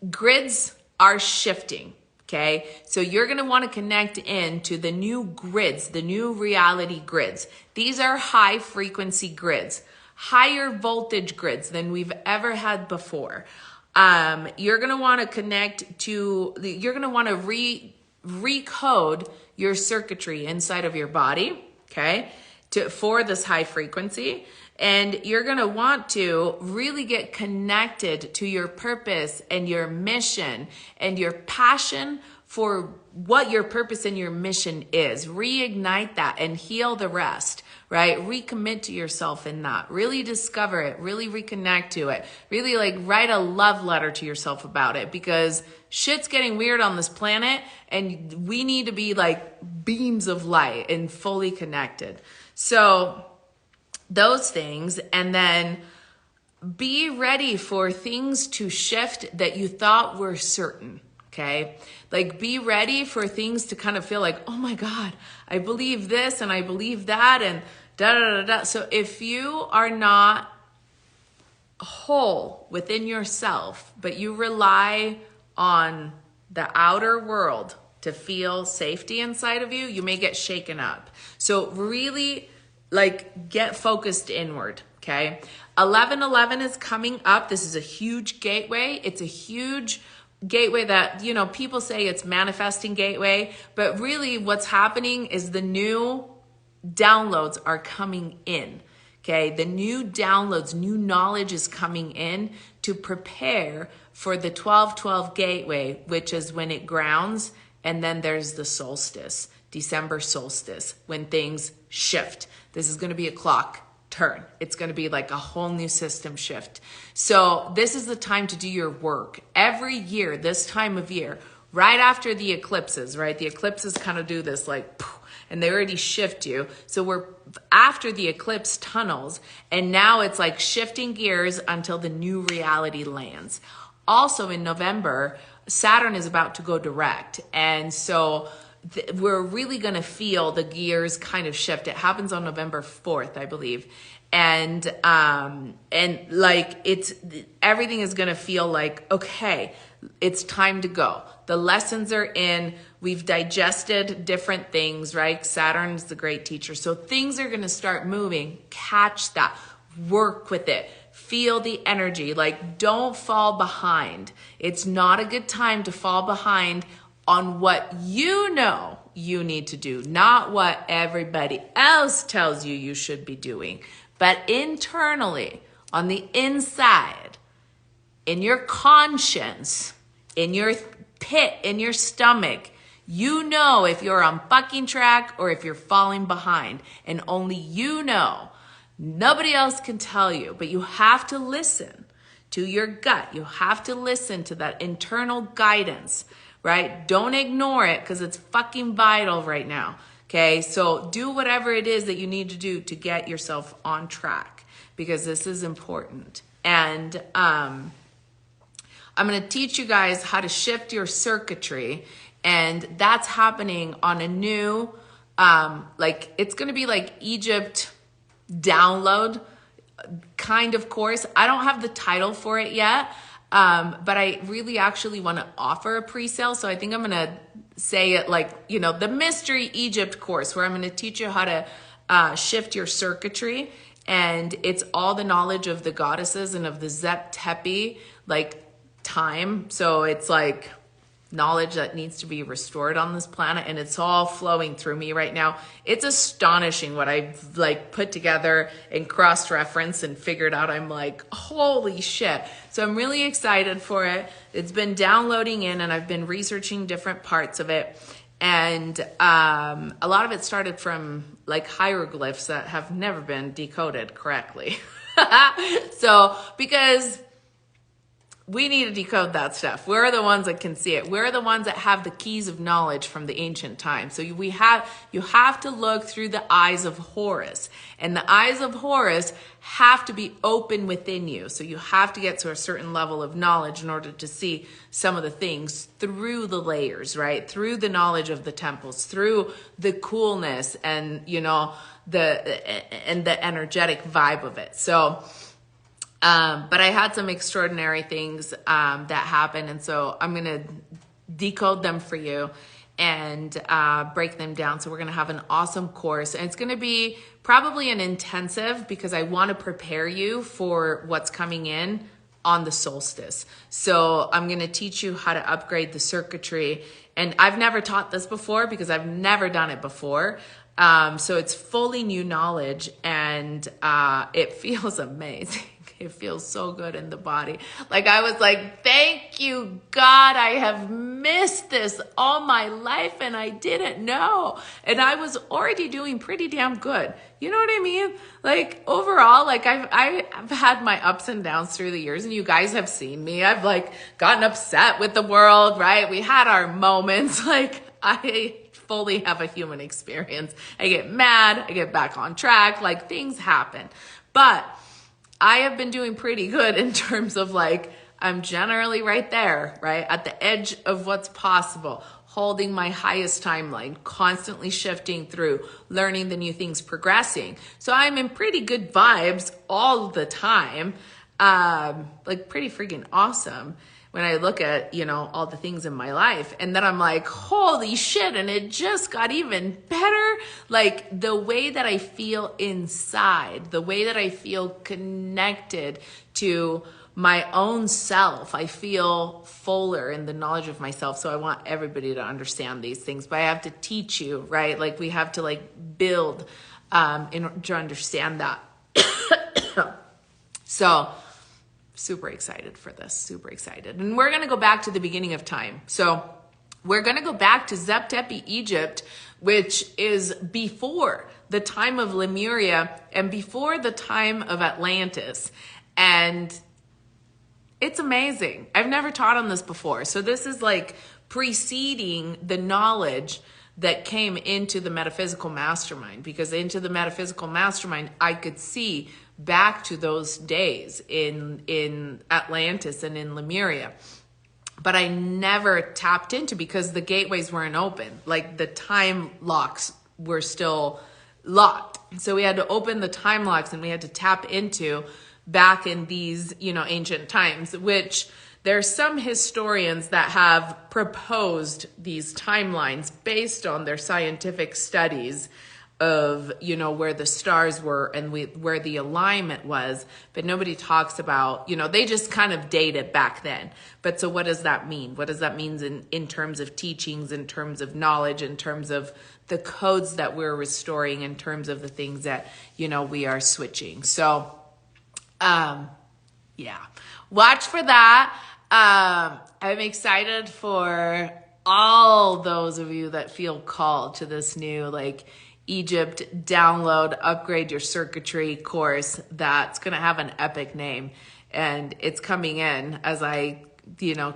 grids are shifting. Okay, so you're going to want to connect into the new grids, the new reality grids. These are high frequency grids, higher voltage grids than we've ever had before. You're going to want to connect to, you're going to want to recode your circuitry inside of your body, okay, for this high frequency. And you're going to want to really get connected to your purpose and your mission and your passion for what your purpose and your mission is. Reignite that and heal the rest, right? Recommit to yourself in that. Really discover it. Really reconnect to it. Really like write a love letter to yourself about it, because shit's getting weird on this planet and we need to be like beams of light and fully connected. So those things, and then be ready for things to shift that you thought were certain. Okay. Like be ready for things to kind of feel like, oh my God, I believe this and I believe that and da da da da. So if you are not whole within yourself, but you rely on the outer world to feel safety inside of you, you may get shaken up. So really like get focused inward. Okay. 11/11 is coming up. This is a huge gateway. It's a huge gateway that, you know, people say it's manifesting gateway, but really what's happening is the new downloads are coming in. Okay. The new downloads, new knowledge is coming in to prepare for the 12/12 gateway, which is when it grounds. And then there's the solstice, December solstice, when things shift. This is going to be a clock turn. It's going to be like a whole new system shift. So this is the time to do your work. Every year, this time of year, right after the eclipses, right? The eclipses kind of do this like, and they already shift you. So we're after the eclipse tunnels, and now it's like shifting gears until the new reality lands. Also in November, Saturn is about to go direct. And so we're really going to feel the gears kind of shift. It happens on November 4th, I believe. And like everything is going to feel like, okay, it's time to go. The lessons are in. We've digested different things, right? Saturn is the great teacher. So things are going to start moving. Catch that. Work with it. Feel the energy. Like, don't fall behind. It's not a good time to fall behind on what you know you need to do, not what everybody else tells you you should be doing, but internally, on the inside, in your conscience, in your pit, in your stomach, you know if you're on fucking track or if you're falling behind, and only you know. Nobody else can tell you, but you have to listen to your gut. You have to listen to that internal guidance, right? Don't ignore it because it's fucking vital right now. Okay. So do whatever it is that you need to do to get yourself on track, because this is important. And, I'm going to teach you guys how to shift your circuitry, and that's happening on a new, like it's going to be like Egypt download kind of course. I don't have the title for it yet. But I really actually want to offer a pre-sale. So I think I'm going to say it like, you know, the Mystery Egypt course, where I'm going to teach you how to shift your circuitry. And it's all the knowledge of the goddesses and of the Zep Tepi, like time. So it's like knowledge that needs to be restored on this planet, and it's all flowing through me right now. It's astonishing what I've like put together and cross-referenced and figured out. I'm like, holy shit. So I'm really excited for it. It's been downloading in, and I've been researching different parts of it. And a lot of it started from like hieroglyphs that have never been decoded correctly. So because we need to decode that stuff. We're the ones that can see it. We're the ones that have the keys of knowledge from the ancient times. So you have to look through the eyes of Horus, and the eyes of Horus have to be open within you. So you have to get to a certain level of knowledge in order to see some of the things through the layers, right? Through the knowledge of the temples, through the coolness and, the energetic vibe of it. So, but I had some extraordinary things that happened, and so I'm going to decode them for you and break them down. So we're going to have an awesome course, and it's going to be probably an intensive because I want to prepare you for what's coming in on the solstice. So I'm going to teach you how to upgrade the circuitry, and I've never taught this before because I've never done it before. So it's fully new knowledge, and it feels amazing. It feels so good in the body. Like I was like, thank you, God. I have missed this all my life and I didn't know. And I was already doing pretty damn good. You know what I mean? Like overall, like I've had my ups and downs through the years, and you guys have seen me. I've like gotten upset with the world, right? We had our moments. Like I fully have a human experience. I get mad, I get back on track, like things happen. But I have been doing pretty good in terms of like, I'm generally right there, right? At the edge of what's possible, holding my highest timeline, constantly shifting through, learning the new things, progressing. So I'm in pretty good vibes all the time. Like pretty freaking awesome when I look at, all the things in my life. And then I'm like, holy shit. And it just got even better. Like the way that I feel inside, the way that I feel connected to my own self, I feel fuller in the knowledge of myself. So I want everybody to understand these things, but I have to teach you, right? Like we have to like build in order to understand that. So super excited for this, super excited. And we're going to go back to the beginning of time. So we're going to go back to Zep Tepi Egypt, which is before the time of Lemuria and before the time of Atlantis. And it's amazing. I've never taught on this before. So this is like preceding the knowledge that came into the metaphysical mastermind, because into the metaphysical mastermind, I could see back to those days in Atlantis and in Lemuria. But I never tapped into because the gateways weren't open. Like the time locks were still locked. So we had to open the time locks and we had to tap into back in these, ancient times, which there's some historians that have proposed these timelines based on their scientific studies of, where the stars were and where the alignment was, but nobody talks about, they just kind of date it back then. But so what does that mean? What does that mean in terms of teachings, in terms of knowledge, in terms of the codes that we're restoring, in terms of the things that, we are switching. So, yeah, watch for that. I'm excited for all those of you that feel called to this new, Egypt download, upgrade your circuitry course that's going to have an epic name, and it's coming in as I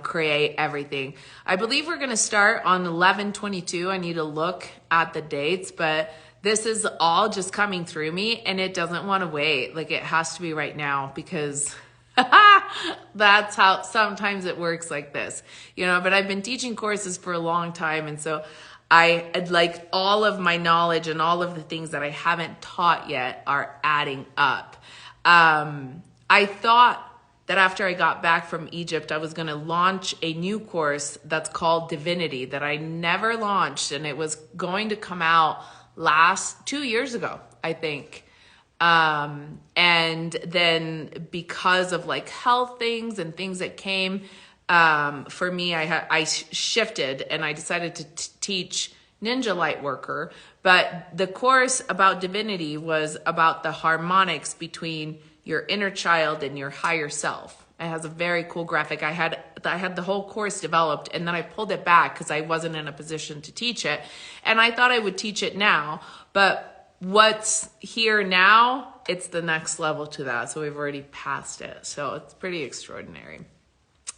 create everything. I believe we're going to start on 11/22. I need to look at the dates, but this is all just coming through me and it doesn't want to wait. Like it has to be right now because that's how sometimes it works like this, but I've been teaching courses for a long time. And so I'd like all of my knowledge and all of the things that I haven't taught yet are adding up. I thought that after I got back from Egypt, I was going to launch a new course that's called Divinity that I never launched. And it was going to come out 2 years ago, I think. And then because of health things and things that came, for me, I shifted and I decided to teach Ninja Lightworker. But the course about divinity was about the harmonics between your inner child and your higher self. It has a very cool graphic. I had the whole course developed and then I pulled it back because I wasn't in a position to teach it. And I thought I would teach it now, but what's here now, it's the next level to that. So we've already passed it. So it's pretty extraordinary.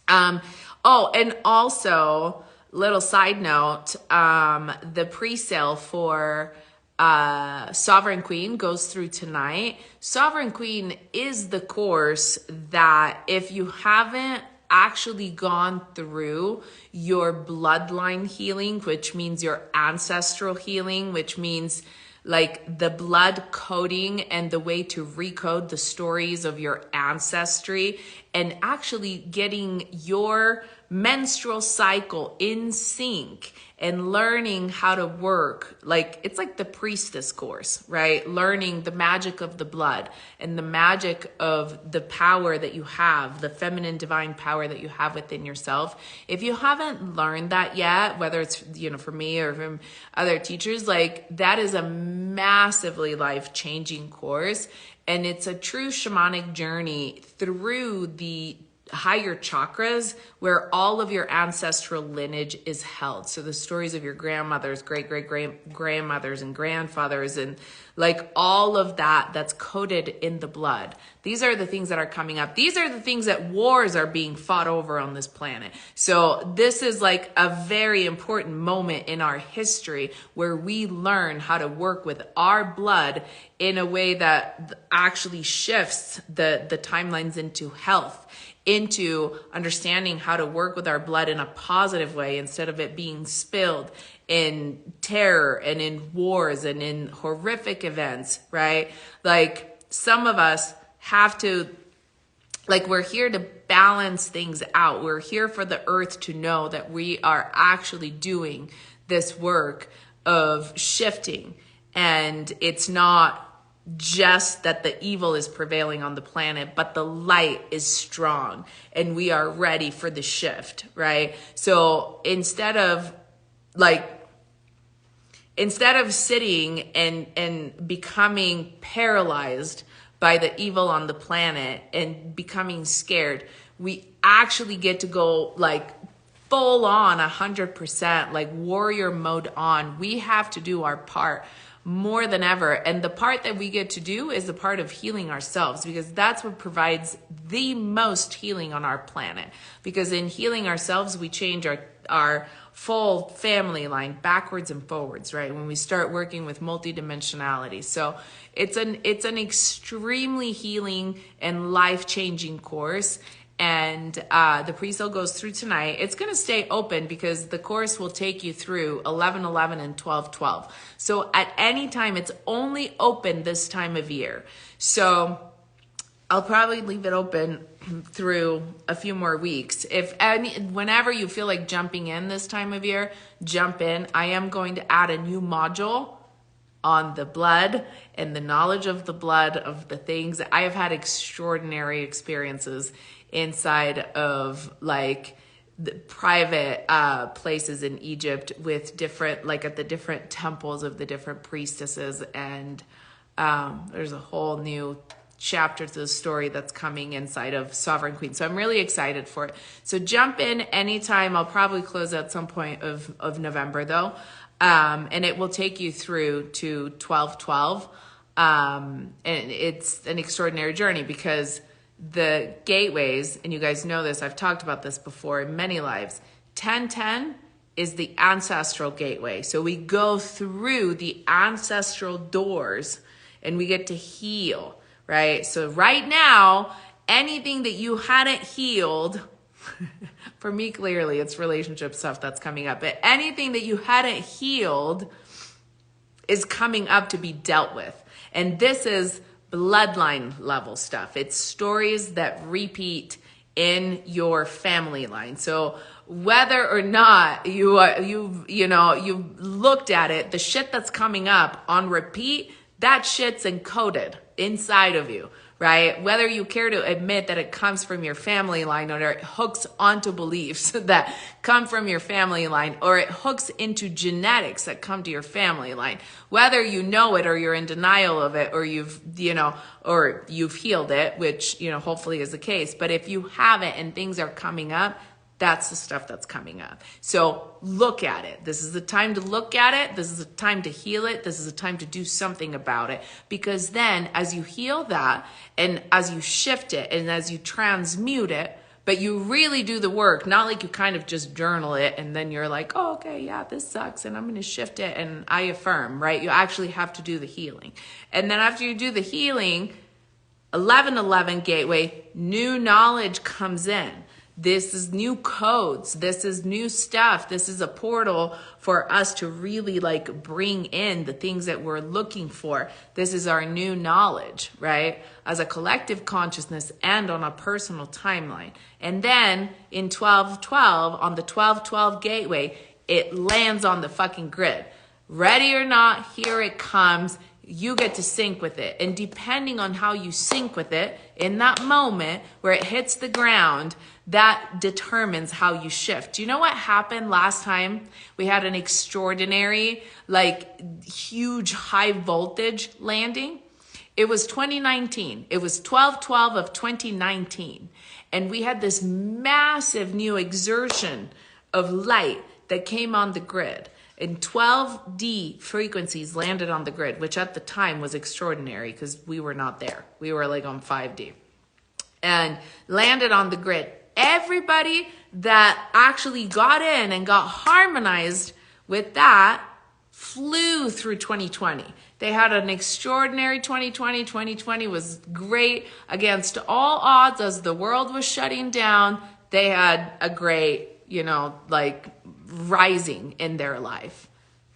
Um, oh, and also, little side note, the pre-sale for Sovereign Queen goes through tonight. Sovereign Queen is the course that if you haven't actually gone through your bloodline healing, which means your ancestral healing, which means like the blood coding and the way to recode the stories of your ancestry, and actually getting your menstrual cycle in sync and learning how to work. Like, it's like the priestess course, right? Learning the magic of the blood and the magic of the power that you have, the feminine divine power that you have within yourself. If you haven't learned that yet, whether it's, for me or from other teachers, like, that is a massively life-changing course. And it's a true shamanic journey through the higher chakras where all of your ancestral lineage is held. So the stories of your grandmothers, grandmothers and grandfathers, and like all of that that's coded in the blood. These are the things that are coming up. These are the things that wars are being fought over on this planet. So this is like a very important moment in our history where we learn how to work with our blood in a way that actually shifts the timelines into health, into understanding how to work with our blood in a positive way instead of it being spilled in terror and in wars and in horrific events, right? Like, some of us have to, like, we're here to balance things out. We're here for the earth to know that we are actually doing this work of shifting, and it's not just that the evil is prevailing on the planet, but the light is strong and we are ready for the shift, right? So instead of sitting and becoming paralyzed by the evil on the planet and becoming scared, we actually get to go like full on 100%, like warrior mode on. We have to do our part more than ever. And the part that we get to do is the part of healing ourselves, because that's what provides the most healing on our planet. Because in healing ourselves, we change our full family line backwards and forwards, right? When we start working with multidimensionality. So it's an extremely healing and life-changing course. And the pre-sale goes through tonight. It's going to stay open because the course will take you through 11/11 and 12/12. So at any time, it's only open this time of year. So I'll probably leave it open through a few more weeks. Whenever you feel like jumping in this time of year, jump in. I am going to add a new module on the blood and the knowledge of the blood, of the things. I have had extraordinary experiences inside of like the private places in Egypt with different, like at the different temples of the different priestesses. And there's a whole new chapter to the story that's coming inside of Sovereign Queen. So I'm really excited for it. So jump in anytime. I'll probably close at some point of November though. And it will take you through to 12/12. And it's an extraordinary journey because the gateways, and you guys know this, I've talked about this before in many lives. 1010 is the ancestral gateway. So we go through the ancestral doors and we get to heal, right? So right now, anything that you hadn't healed, for me, clearly it's relationship stuff that's coming up, but anything that you hadn't healed is coming up to be dealt with. And this is bloodline level stuff. It's stories that repeat in your family line. So whether or not you've looked at it, the shit that's coming up on repeat, that shit's encoded inside of you, right? Whether you care to admit that it comes from your family line, or it hooks onto beliefs that come from your family line, or it hooks into genetics that come to your family line, whether you know it or you're in denial of it, or you've healed it, which, hopefully is the case. But if you haven't and things are coming up, that's the stuff that's coming up. So look at it. This is the time to look at it. This is the time to heal it. This is the time to do something about it. Because then as you heal that and as you shift it and as you transmute it, but you really do the work, not like you kind of just journal it and then you're like, oh, okay, yeah, this sucks and I'm going to shift it and I affirm, right? You actually have to do the healing. And then after you do the healing, 1111 gateway, new knowledge comes in. This is new codes. This is new stuff. This is a portal for us to really like bring in the things that we're looking for. This is our new knowledge, right? As a collective consciousness and on a personal timeline. And then in 1212, on the 1212 gateway, it lands on the fucking grid. Ready or not, here it comes. You get to sync with it. And depending on how you sync with it, in that moment where it hits the ground, that determines how you shift. Do you know what happened last time we had an extraordinary, like huge high voltage landing? It was 2019. It was 12/12 of 2019. And we had this massive new exertion of light that came on the grid. And 12D frequencies landed on the grid, which at the time was extraordinary because we were not there. We were like on 5D. And landed on the grid. Everybody that actually got in and got harmonized with that flew through 2020. They had an extraordinary 2020. 2020 was great against all odds as the world was shutting down. They had a great, like rising in their life.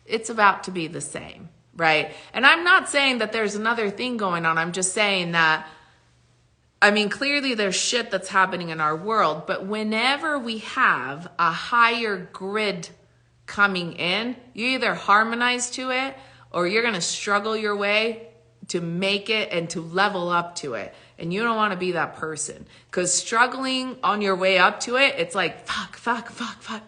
It's about to be the same, right? And I'm not saying that there's another thing going on. I'm just saying that clearly there's shit that's happening in our world, but whenever we have a higher grid coming in, you either harmonize to it or you're going to struggle your way to make it and to level up to it. And you don't want to be that person because struggling on your way up to it, it's like, fuck,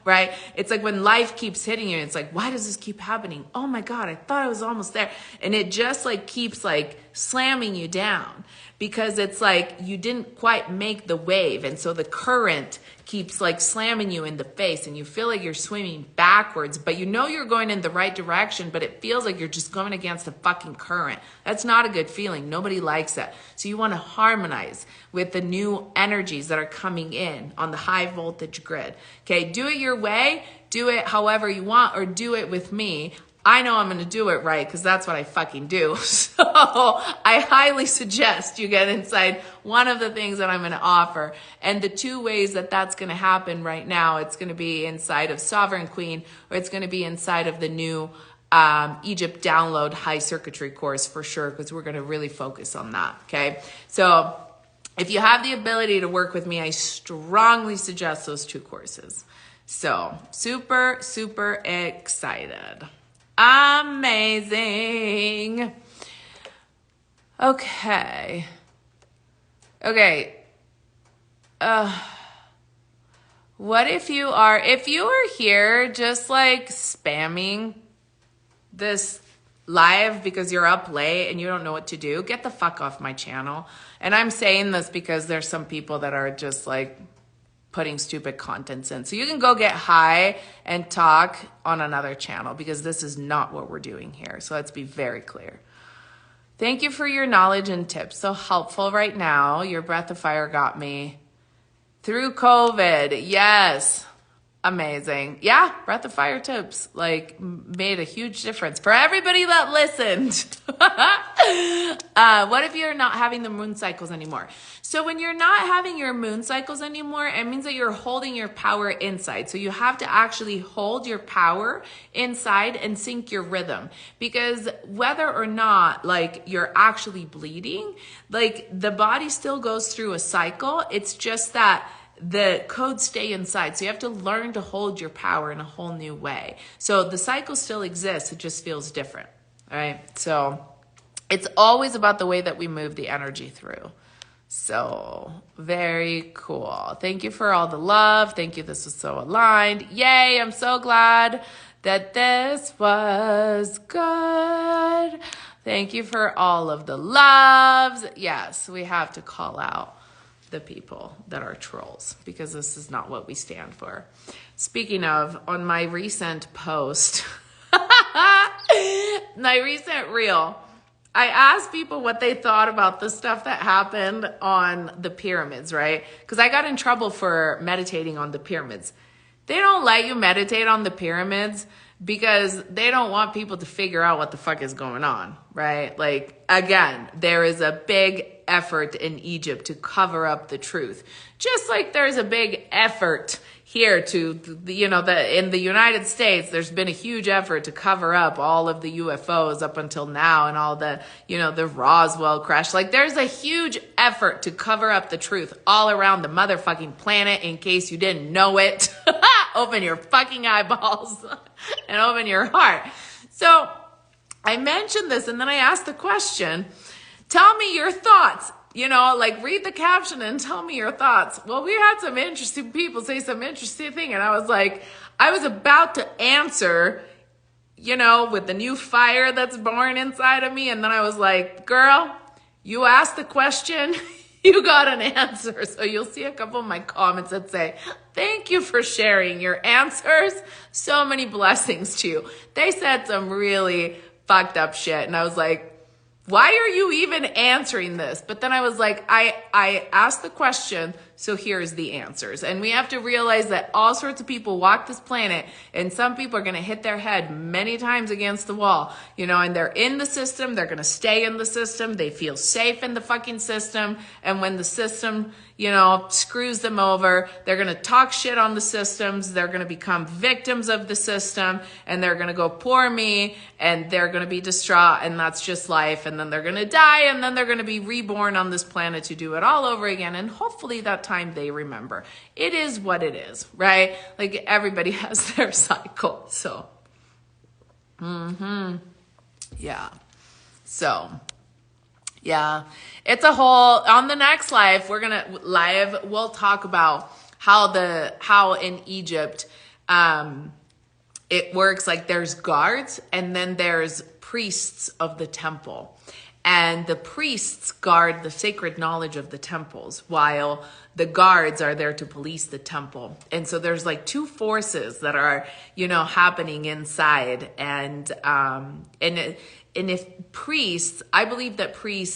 right? It's like when life keeps hitting you, it's like, why does this keep happening? Oh my God, I thought I was almost there. And it just like keeps like slamming you down because it's like you didn't quite make the wave. And so the current keeps like slamming you in the face and you feel like you're swimming backwards, but you know you're going in the right direction, but it feels like you're just going against the fucking current. That's not a good feeling. Nobody likes that. So you want to harmonize with the new energies that are coming in on the high voltage grid. Okay, do it your way, do it however you want, or do it with me. I know I'm going to do it right because that's what I fucking do. So I highly suggest you get inside one of the things that I'm going to offer. And the two ways that that's going to happen right now, it's going to be inside of Sovereign Queen, or it's going to be inside of the new Egypt download high circuitry course for sure, because we're going to really focus on that. Okay. So if you have the ability to work with me, I strongly suggest those two courses. So super, super excited. Amazing. Okay. What if you are here just like spamming this live because you're up late and you don't know what to do? Get the fuck off my channel. And I'm saying this because there's some people that are just like putting stupid contents in. So you can go get high and talk on another channel because this is not what we're doing here. So let's be very clear. Thank you for your knowledge and tips. So helpful right now. Your breath of fire got me through COVID. Yes. Amazing. Yeah, breath of fire tips like made a huge difference for everybody that listened. What if you're not having the moon cycles anymore? So when you're not having your moon cycles anymore, it means that you're holding your power inside. So you have to actually hold your power inside and sync your rhythm, because whether or not like you're actually bleeding, like the body still goes through a cycle. It's just that the codes stay inside. So you have to learn to hold your power in a whole new way. So the cycle still exists. It just feels different. All right. So it's always about the way that we move the energy through. So very cool. Thank you for all the love. Thank you. This was so aligned. Yay. I'm so glad that this was good. Thank you for all of the loves. Yes, we have to call out the people that are trolls, because this is not what we stand for. Speaking of, on my recent post, my recent reel, I asked people what they thought about the stuff that happened on the pyramids, right? Because I got in trouble for meditating on the pyramids. They don't let you meditate on the pyramids because they don't want people to figure out what the fuck is going on, right? Like, again, there is a big effort in Egypt to cover up the truth. Just like there's a big effort here to, in the United States, there's been a huge effort to cover up all of the UFOs up until now and all the, the Roswell crash. Like, there's a huge effort to cover up the truth all around the motherfucking planet in case you didn't know it. Open your fucking eyeballs and open your heart. So I mentioned this and then I asked the question, tell me your thoughts. Read the caption and tell me your thoughts. Well, we had some interesting people say some interesting thing. And I was about to answer, with the new fire that's born inside of me. And then I was like, girl, you asked the question, you got an answer. So you'll see a couple of my comments that say, thank you for sharing your answers. So many blessings to you. They said some really fucked up shit. And I was like, why are you even answering this? But then I was like, I asked the question, so here's the answers. And we have to realize that all sorts of people walk this planet, and some people are going to hit their head many times against the wall, and they're in the system, they're going to stay in the system, they feel safe in the fucking system, and when the system, screws them over, they're going to talk shit on the systems, they're going to become victims of the system, and they're going to go, poor me, and they're going to be distraught, and that's just life, and then they're going to die, and then they're going to be reborn on this planet to do it all over again, and hopefully that time they remember. It is what it is, right? Like, everybody has their cycle, so. Yeah. So, yeah, it's a whole, on the next live, we'll talk about how in Egypt, it works. Like, there's guards and then there's priests of the temple, and the priests guard the sacred knowledge of the temples while the guards are there to police the temple. And so there's like two forces that are, happening inside. And if priests, I believe that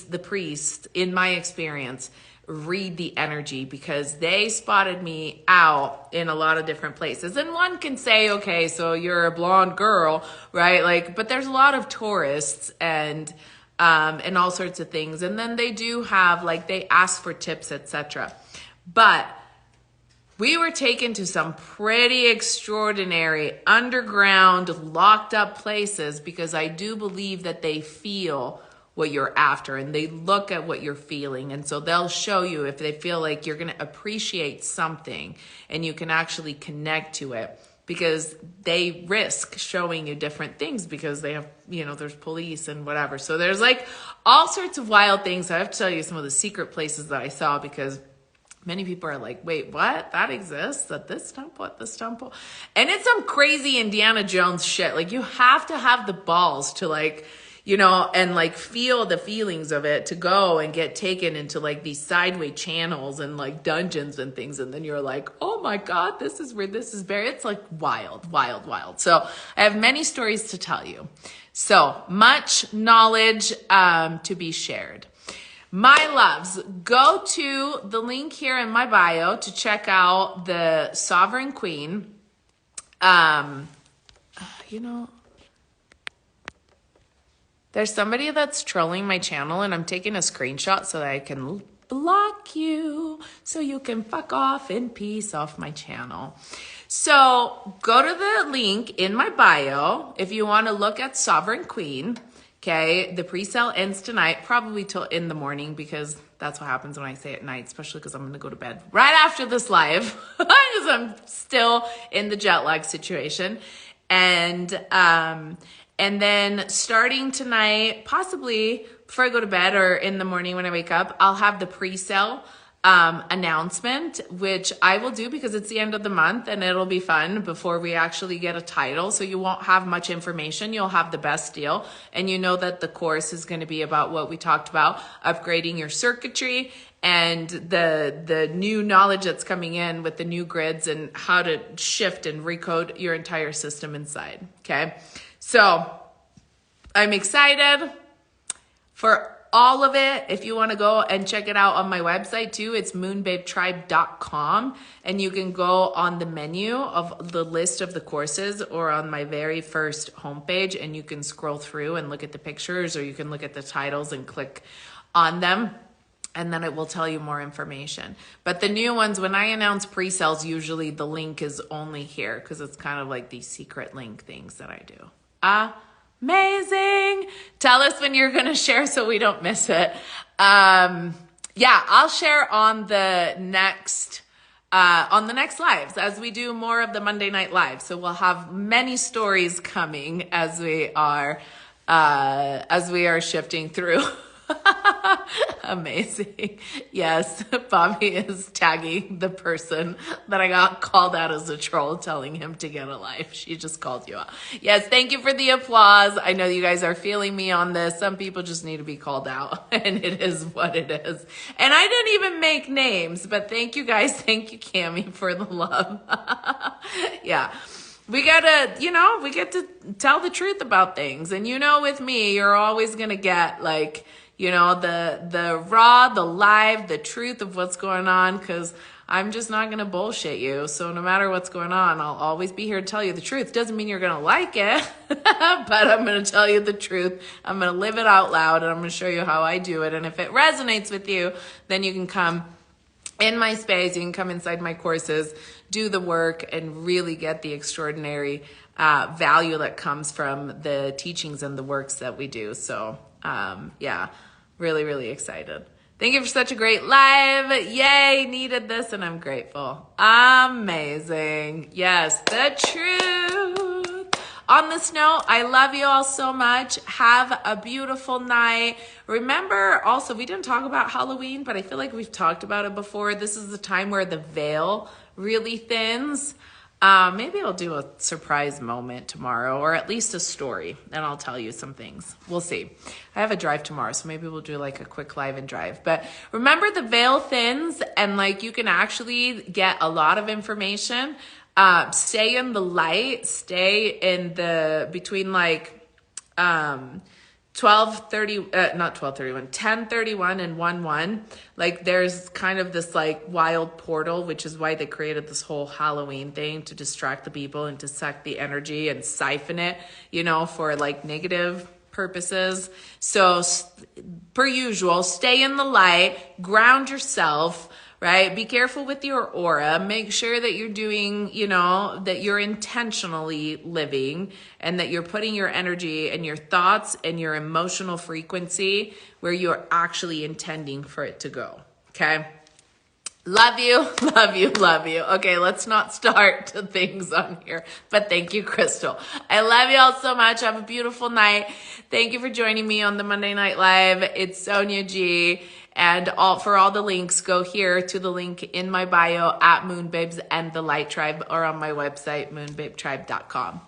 the priests, in my experience, read the energy because they spotted me out in a lot of different places. And one can say, okay, so you're a blonde girl, right? Like, but there's a lot of tourists and all sorts of things. And then they do have, like, they ask for tips, etc. But we were taken to some pretty extraordinary underground, locked up places because I do believe that they feel what you're after and they look at what you're feeling. And so they'll show you if they feel like you're going to appreciate something and you can actually connect to it, because they risk showing you different things because they have, there's police and whatever. So there's like all sorts of wild things. I have to tell you some of the secret places that I saw because many people are like, wait, what? That exists at this temple, at this temple? And it's some crazy Indiana Jones shit. Like, you have to have the balls to, like, and like feel the feelings of it, to go and get taken into like these sideway channels and like dungeons and things. And then you're like, oh my God, this is where this is buried. It's like wild, wild, wild. So I have many stories to tell you. So much knowledge to be shared. My loves, go to the link here in my bio to check out the Sovereign Queen. There's somebody that's trolling my channel and I'm taking a screenshot so that I can block you so you can fuck off in peace off my channel. So go to the link in my bio if you want to look at Sovereign Queen. Okay, the pre-sale ends tonight, probably till in the morning, because that's what happens when I say at night, especially because I'm going to go to bed right after this live because I'm still in the jet lag situation. And then starting tonight, possibly before I go to bed or in the morning when I wake up, I'll have the pre-sale announcement, which I will do because it's the end of the month and it'll be fun before we actually get a title. So you won't have much information. You'll have the best deal. And you know that the course is going to be about what we talked about, upgrading your circuitry and the new knowledge that's coming in with the new grids and how to shift and recode your entire system inside. Okay. So I'm excited. For all of it, if you want to go and check it out on my website too, it's moonbabetribe.com, and you can go on the menu of the list of the courses or on my very first homepage, and you can scroll through and look at the pictures, or you can look at the titles and click on them, and then it will tell you more information. But the new ones, when I announce pre-sales, usually the link is only here because it's kind of like these secret link things that I do. Amazing. Tell us when you're going to share so we don't miss it. Yeah, I'll share on the next lives as we do more of the Monday night live. So we'll have many stories coming as we are shifting through. Amazing. Yes, Bobby is tagging the person that I got called out as a troll, telling him to get a life. She just called you out. Yes, thank you for the applause. I know you guys are feeling me on this. Some people just need to be called out, and it is what it is. And I didn't even make names, but thank you guys. Thank you, Cammie, for the love. Yeah. We get to tell the truth about things. And with me, you're always going to get the raw, the live, the truth of what's going on, because I'm just not going to bullshit you. So no matter what's going on, I'll always be here to tell you the truth. Doesn't mean you're going to like it, but I'm going to tell you the truth. I'm going to live it out loud, and I'm going to show you how I do it. And if it resonates with you, then you can come in my space, you can come inside my courses, do the work, and really get the extraordinary value that comes from the teachings and the works that we do. So yeah, really, really excited. Thank you for such a great live. Yay, needed this, and I'm grateful. Amazing. Yes, the truth. On this note, I love you all so much. Have a beautiful night. Remember, also, we didn't talk about Halloween, but I feel like we've talked about it before. This is the time where the veil really thins. Maybe I'll do a surprise moment tomorrow, or at least a story, and I'll tell you some things. We'll see. I have a drive tomorrow, so maybe we'll do like a quick live and drive. But remember, the veil thins, and you can actually get a lot of information. Stay in the light. Stay in the between 10:31 and 1:1. There's kind of this wild portal, which is why they created this whole Halloween thing, to distract the people and to suck the energy and siphon it, for negative purposes. So per usual, stay in the light, ground yourself, right? Be careful with your aura. Make sure that you're doing, that you're intentionally living, and that you're putting your energy and your thoughts and your emotional frequency where you're actually intending for it to go. Okay. Love you, love you, love you. Okay, let's not start things on here, but thank you, Crystal. I love you all so much. Have a beautiful night. Thank you for joining me on the Monday Night Live. It's Sonia G. And for all the links, go here to the link in my bio at Moonbabes and the Light Tribe, or on my website, moonbabetribe.com.